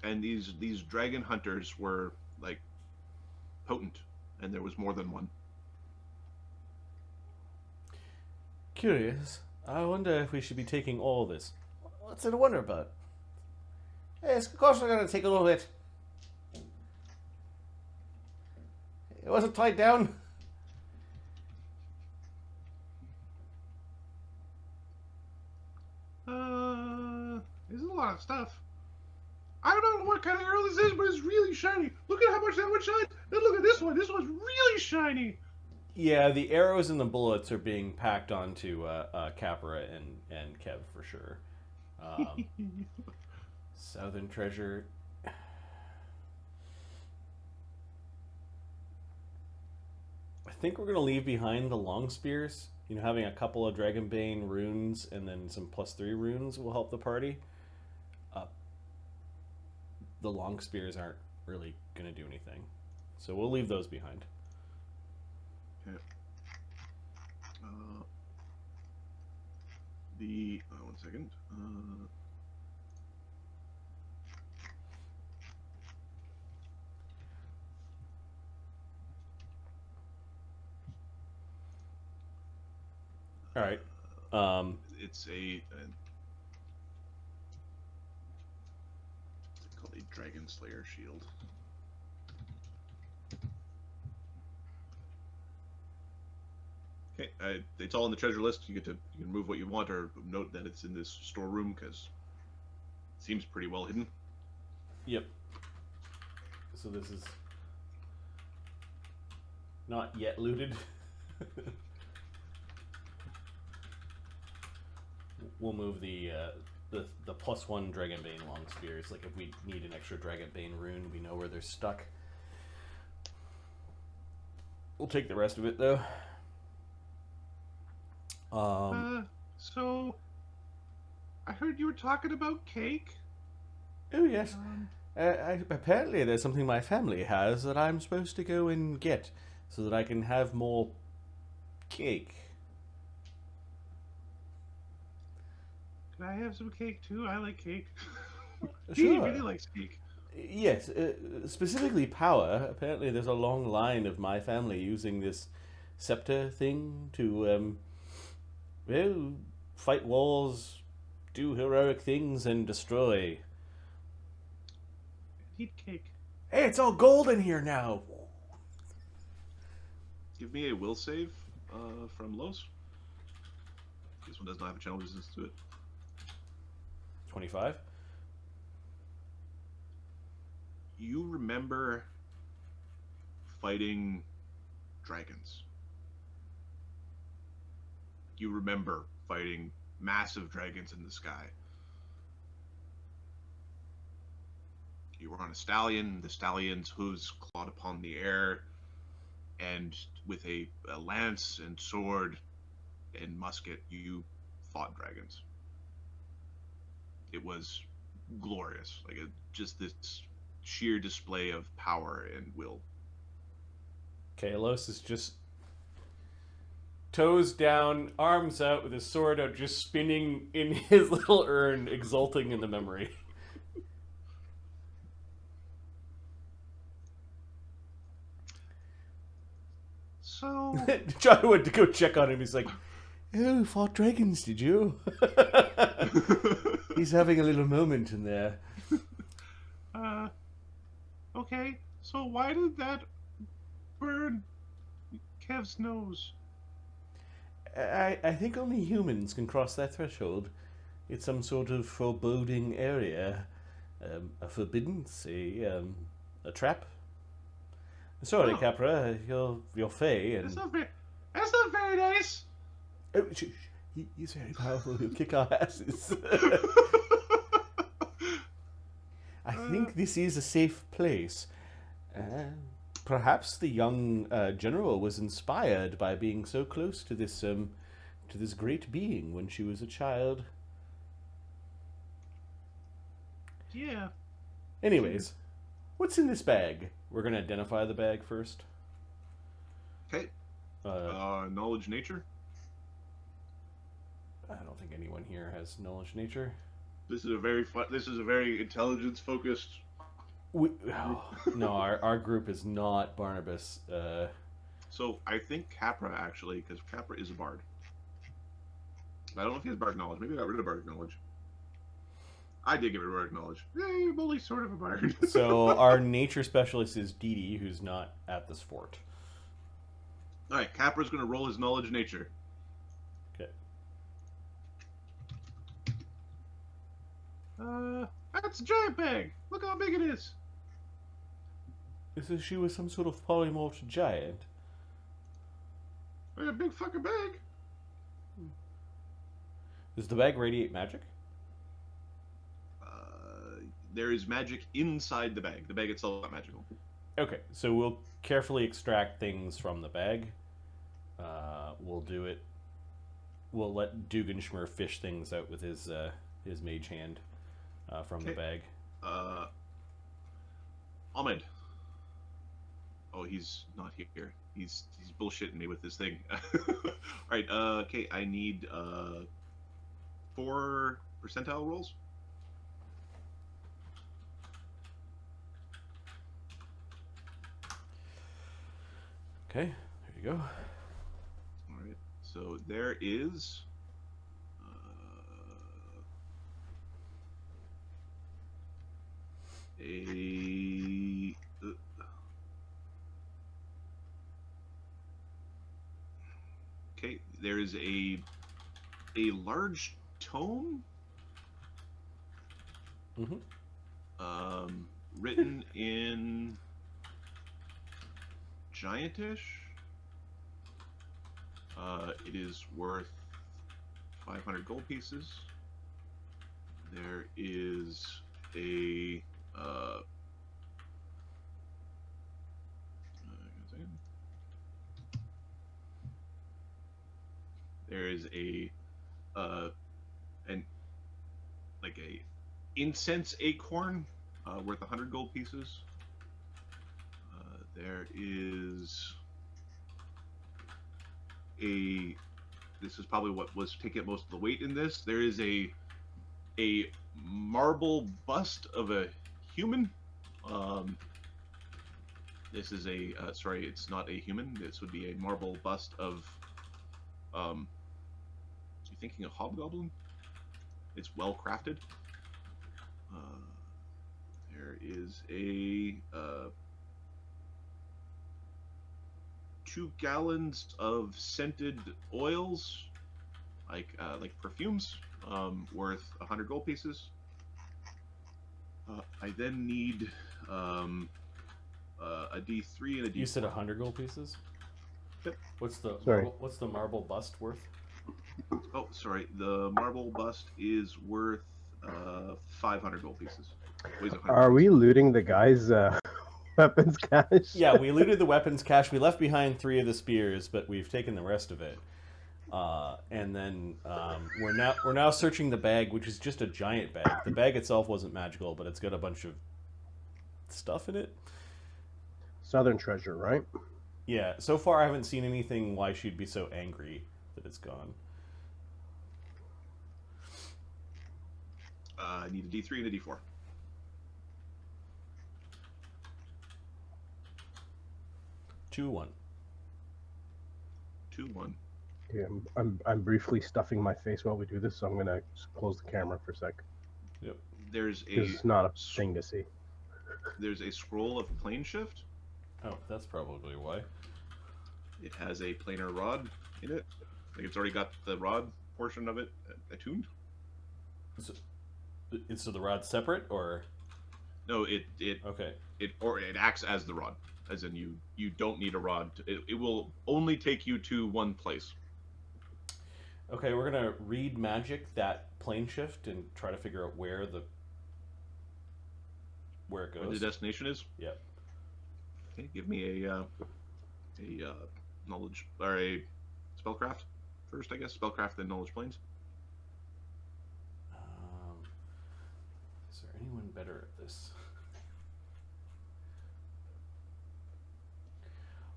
Speaker 2: and these dragon hunters were like potent, and there was more than one.
Speaker 4: Curious. I wonder if we should be taking all this. What's there to wonder about? Yes, of course we're going to take a little bit. It wasn't tied down.
Speaker 2: There's a lot of stuff. I don't know what kind of arrow this is, but it's really shiny. Look at how much that one shines. And look at this one. This one's really shiny.
Speaker 4: Yeah, the arrows and the bullets are being packed onto Capra and Kev for sure. Southern Treasure. I think we're going to leave behind the long spears. You know, having a couple of Dragonbane runes and then some +3 runes will help the party. The long spears aren't really going to do anything. So we'll leave those behind.
Speaker 2: Okay. One second.
Speaker 4: All right.
Speaker 2: It's called a Dragon Slayer shield. Okay, it's all in the treasure list. You can move what you want, or note that it's in this storeroom because it seems pretty well hidden.
Speaker 4: Yep. So this is not yet looted. We'll move the +1 Dragonbane long spears. Like if we need an extra Dragonbane rune, we know where they're stuck. We'll take the rest of it though.
Speaker 2: So I heard you were talking about cake.
Speaker 4: Oh yes. Apparently there's something my family has that I'm supposed to go and get so that I can have more cake.
Speaker 2: Can I have some cake too? I like cake.
Speaker 4: Sure.
Speaker 2: He really likes cake.
Speaker 4: Yes, specifically power. Apparently there's a long line of my family using this Scepter thing to fight wars, do heroic things, and destroy.
Speaker 2: Eat cake.
Speaker 4: Hey, it's all gold in here now.
Speaker 2: Give me a will save from Lloes. This one does not have a channel resistance to it.
Speaker 4: 25.
Speaker 2: You remember fighting dragons. You remember fighting massive dragons in the sky. You were on a stallion. The stallion's hooves clawed upon the air, and with a lance and sword and musket, you fought dragons. It was glorious, like just this sheer display of power and will.
Speaker 4: Kalos is just toes down, arms out, with his sword out, just spinning in his little urn, exulting in the memory.
Speaker 2: So
Speaker 4: Johnny went to go check on him. He's like, "Oh, fought dragons, did you?" He's having a little moment in there.
Speaker 2: Okay. So why did that burn Kev's nose?
Speaker 4: I think only humans can cross that threshold. It's some sort of foreboding area. A forbidden, a trap. Sorry,
Speaker 2: Oh.
Speaker 4: Capra, you're Fey, and
Speaker 2: That's not very nice.
Speaker 4: oh, he's very powerful. He'll kick our asses. I think this is a safe place. Perhaps the young general was inspired by being so close to this great being when she was a child.
Speaker 2: Yeah.
Speaker 4: Anyways, what's in this bag? We're gonna identify the bag first.
Speaker 2: Okay. Knowledge nature.
Speaker 4: I don't think anyone here has knowledge nature.
Speaker 2: This is a very intelligence focused.
Speaker 4: No, our group is not Barnabas.
Speaker 2: So I think Capra actually, because Capra is a bard. I don't know if he has bardic knowledge. Maybe I got rid of bardic knowledge. I did get rid of bardic knowledge. Yay, I'm only sort of a bard.
Speaker 4: So our nature specialist is Dee Dee, who's not at this fort.
Speaker 2: All right, Capra's going to roll his knowledge nature.
Speaker 4: Okay.
Speaker 2: That's a giant bag. Look how big it is.
Speaker 4: Is this she was some sort of polymorphed giant?
Speaker 2: Like a big fucking bag.
Speaker 4: Does the bag radiate magic?
Speaker 2: There is magic inside the bag. The bag itself is not magical.
Speaker 4: Okay, so we'll carefully extract things from the bag. We'll do it. We'll let Dugganschmirph fish things out with his mage hand from the bag.
Speaker 2: Ahmed. Oh, he's not here. He's bullshitting me with this thing. All right. Okay. I need 4 percentile rolls.
Speaker 4: Okay, there you go.
Speaker 2: All right. So there is. Okay, there is a large tome.
Speaker 4: Mm-hmm.
Speaker 2: Written in giantish. It is worth 500 gold pieces. There is a there is a incense acorn worth 100 gold pieces. There is this is probably what was taking up most of the weight in this. There is a marble bust of a human. This is sorry, it's not a human. This would be a marble bust of you thinking a hobgoblin? It's well crafted. There is a 2 gallons of scented oils, like perfumes, worth 100 gold pieces. I then need a D3 and a D4.
Speaker 4: You said 100 gold pieces?
Speaker 2: Yep.
Speaker 4: What's the marble bust worth?
Speaker 2: Oh, sorry. The marble bust is worth 500 gold pieces. Weighs 100
Speaker 1: Are we looting the guy's weapons cache?
Speaker 4: Yeah, we looted the weapons cache. We left behind 3 of the spears, but we've taken the rest of it. And then we're now searching the bag, which is just a giant bag. The bag itself wasn't magical, but it's got a bunch of stuff in it.
Speaker 1: Southern treasure, right?
Speaker 4: Yeah. So far, I haven't seen anything why she'd be so angry that it's gone.
Speaker 2: I need a D3 and a D4.
Speaker 4: Two, 1.
Speaker 2: 2-1.
Speaker 1: Yeah, I'm briefly stuffing my face while we do this, so I'm gonna just close the camera for a sec.
Speaker 2: There's
Speaker 1: Because
Speaker 2: a
Speaker 1: it's not a thing to see.
Speaker 2: there's a scroll of plane shift.
Speaker 3: Oh, that's probably why.
Speaker 2: It has a planar rod in it. Like it's already got the rod portion of it attuned.
Speaker 3: So the rod's separate, or
Speaker 2: No, it
Speaker 3: okay?
Speaker 2: it acts as the rod, as in you don't need a rod. It will only take you to one place.
Speaker 3: Okay, we're gonna read magic that plane shift and try to figure out where it
Speaker 2: Where the
Speaker 3: goes.
Speaker 2: destination is.
Speaker 3: Yep.
Speaker 2: Okay, give me a knowledge or a spellcraft first, I guess. Spellcraft, then knowledge planes.
Speaker 3: Is there anyone better at this?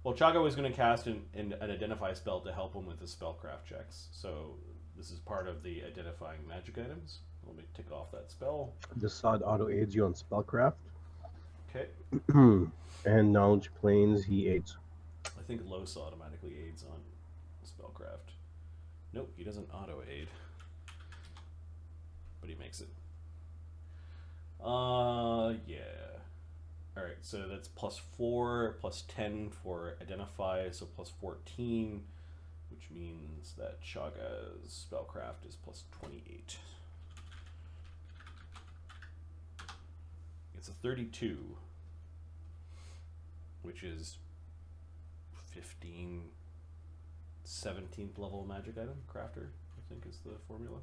Speaker 3: Well, Chagga was going to cast an identify spell to help him with his spellcraft checks. So this is part of the identifying magic items. Let me tick off that spell.
Speaker 1: Dassod auto aids you on spellcraft.
Speaker 3: Okay.
Speaker 1: And knowledge planes he aids.
Speaker 3: I think Lloes automatically aids on spellcraft. Nope, he doesn't auto aid. But he makes it. Yeah. Alright, so that's +4, +10 for identify, so +14, which means that Chagga's spellcraft is +28. It's a 32, which is 17th level magic item, crafter, I think is the formula.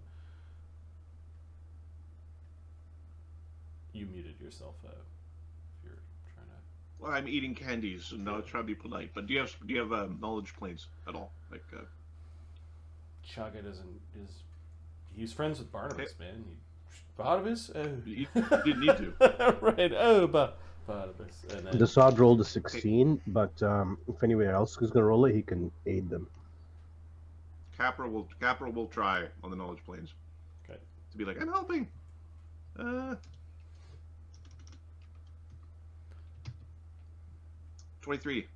Speaker 3: You muted yourself if you're trying to.
Speaker 2: Well, I'm eating candies, so now try to be polite. But do you have knowledge planes at all? Like
Speaker 3: Chagga he's friends with Barnabas, man. Barnabas? Oh.
Speaker 2: you didn't need to.
Speaker 3: Right. Oh, Barnabas. And then,
Speaker 1: Dassod rolled a 16, but if anyone else is gonna roll it, he can aid them.
Speaker 2: Capra will try on the knowledge planes.
Speaker 3: Okay.
Speaker 2: To be like, I'm helping. 23.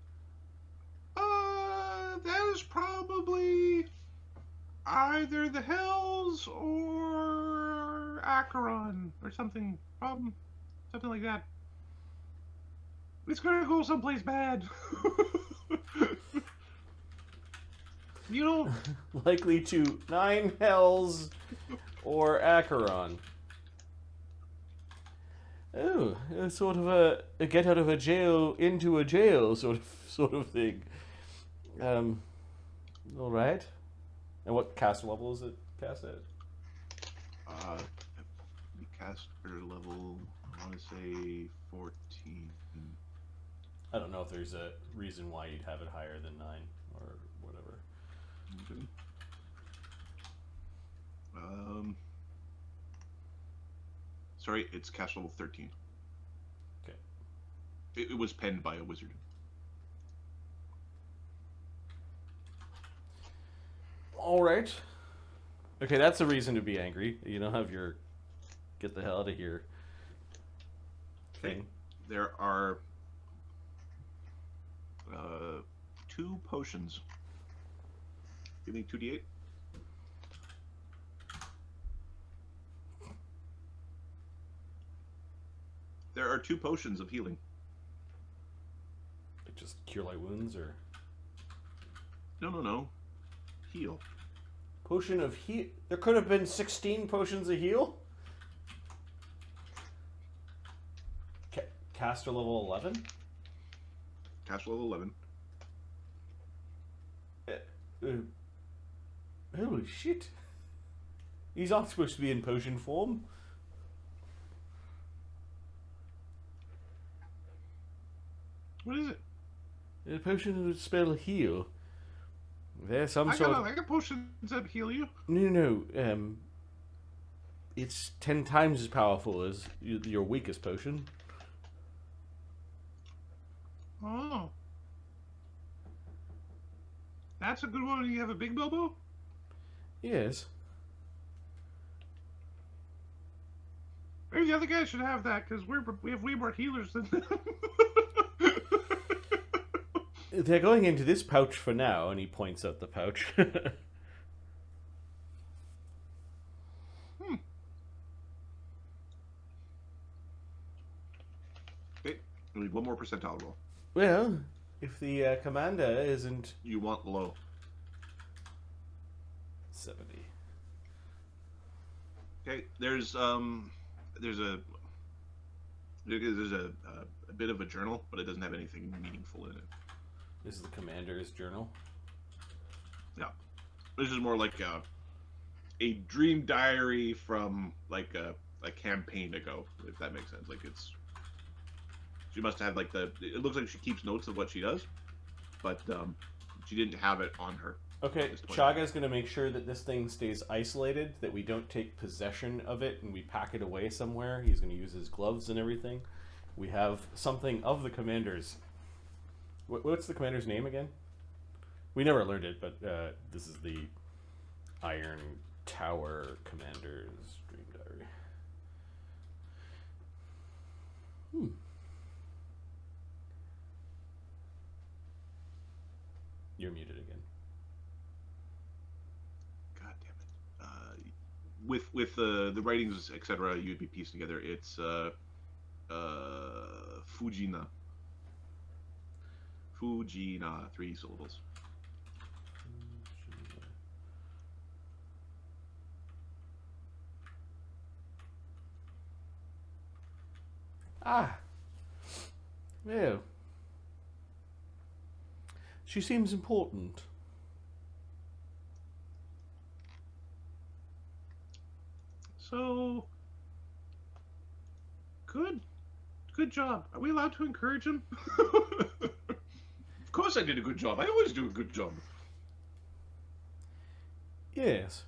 Speaker 2: That is probably either the Hells or Acheron or something. Something like that. It's gonna go someplace bad. You know,
Speaker 3: likely to 9 hells or Acheron. Oh, sort of a get out of a jail into a jail sort of thing. All right. And what caster level is it cast at?
Speaker 2: the caster level, I want to say 14.
Speaker 3: I don't know if there's a reason why you'd have it higher than 9 or whatever.
Speaker 2: Okay. Sorry, it's caster level 13.
Speaker 3: Okay.
Speaker 2: It was penned by a wizard.
Speaker 3: All right. Okay, that's a reason to be angry. You don't have your get the hell out of here thing.
Speaker 2: There are 2 potions. Give me 2d8. There are 2 potions of healing.
Speaker 3: Like just cure light wounds or
Speaker 2: No. Heal.
Speaker 3: potion of heal. There could have been 16 potions of heal. Caster level 11.
Speaker 2: Caster level 11.
Speaker 3: Holy shit! He's not supposed to be in potion form.
Speaker 2: What is it?
Speaker 3: A potion would spell heal. There's some
Speaker 2: I
Speaker 3: sort
Speaker 2: got potions that heal you.
Speaker 3: No. It's 10 times as powerful as your weakest potion.
Speaker 2: Oh. That's a good one when you have a big Bilbo?
Speaker 3: Yes.
Speaker 2: Maybe the other guy should have that, because we have way more healers than them.
Speaker 4: They're going into this pouch for now, and he points out the pouch.
Speaker 2: Okay, we need one more percentile roll.
Speaker 4: Well, if the commander isn't...
Speaker 2: You want low.
Speaker 4: 70.
Speaker 2: Okay, there's a bit of a journal, but it doesn't have anything meaningful in it.
Speaker 4: This is the commander's journal.
Speaker 2: Yeah, this is more like a dream diary from like a campaign ago, if that makes sense. Like she must have like it looks like she keeps notes of what she does, but she didn't have it on her.
Speaker 4: Okay, Chagga's going to make sure that this thing stays isolated, that we don't take possession of it and we pack it away somewhere. He's going to use his gloves and everything. We have something of the commander's. What's the commander's name again? We never learned it, but this is the Iron Tower Commander's Dream Diary. You're muted again.
Speaker 2: God damn it. With the writings, etc., you'd be pieced together. It's Fujina. Fujina, 3 syllables.
Speaker 4: Ah. Well. She seems important.
Speaker 2: So, good job. Are we allowed to encourage him? Of course I did a good job. I always do a good job.
Speaker 4: Yes.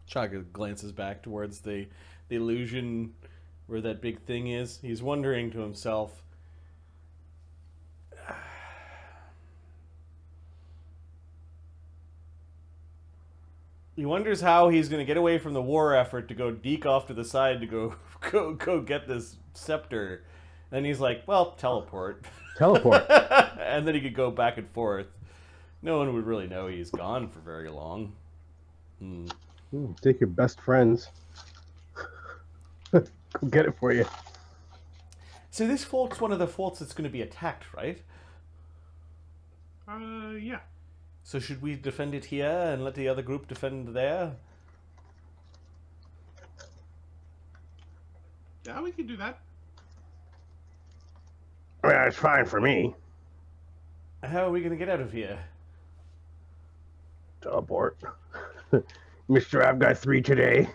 Speaker 4: Chagga glances back towards the illusion where that big thing is. He's wondering to himself, he wonders how he's going to get away from the war effort to go deke off to the side to go get this scepter. And he's like, well, teleport.
Speaker 1: Teleport.
Speaker 4: And then he could go back and forth. No one would really know he's gone for very long.
Speaker 1: Take your best friends. Go get it for you.
Speaker 4: So this fort's one of the forts that's going to be attacked, right?
Speaker 2: Yeah.
Speaker 4: So should we defend it here and let the other group defend there?
Speaker 2: Yeah, we can do that.
Speaker 1: Well, it's fine for me.
Speaker 4: How are we going to get out of here?
Speaker 1: Teleport. Mister, I've got 3 today.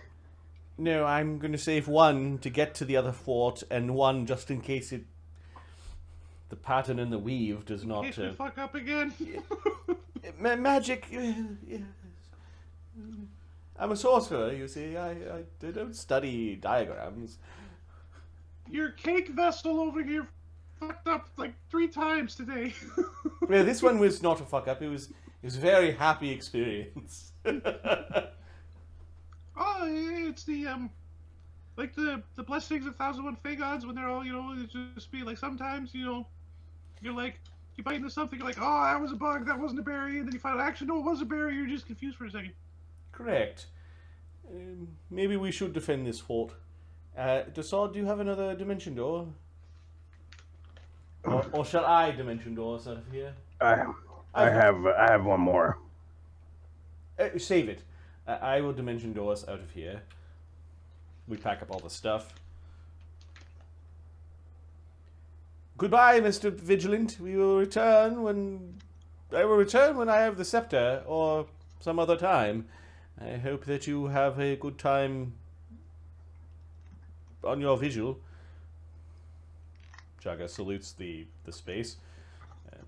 Speaker 4: No, I'm going to save 1 to get to the other fort, and 1 just in case the pattern in the weave does not...
Speaker 2: In case we fuck up again.
Speaker 4: Magic... I'm a sorcerer, you see. I don't study diagrams.
Speaker 2: Your cake vessel over here fucked up like 3 times today.
Speaker 4: Well, this one was not a fuck up. It was a very happy experience.
Speaker 2: Oh, it's the like the blessings of 1001 Fagons when they're all, it just be like sometimes, you're like, you bite into something, you're like, oh, that was a bug, that wasn't a berry, and then you find out, actually, no, it was a berry, you're just confused for a second.
Speaker 4: Correct. Maybe we should defend this fort. Dassod, do you have another dimension door? Or shall I dimension door us out of here?
Speaker 1: I have one more.
Speaker 4: Save it. I will dimension door us out of here. We pack up all the stuff. Goodbye, Mr. Vigilant. I will return when I have the scepter, or some other time. I hope that you have a good time on your vigil. Chagga salutes the space, and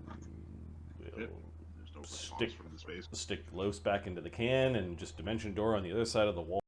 Speaker 4: we'll
Speaker 2: There's no response from the space.
Speaker 4: stick Lloes back into the can, and just dimension door on the other side of the wall.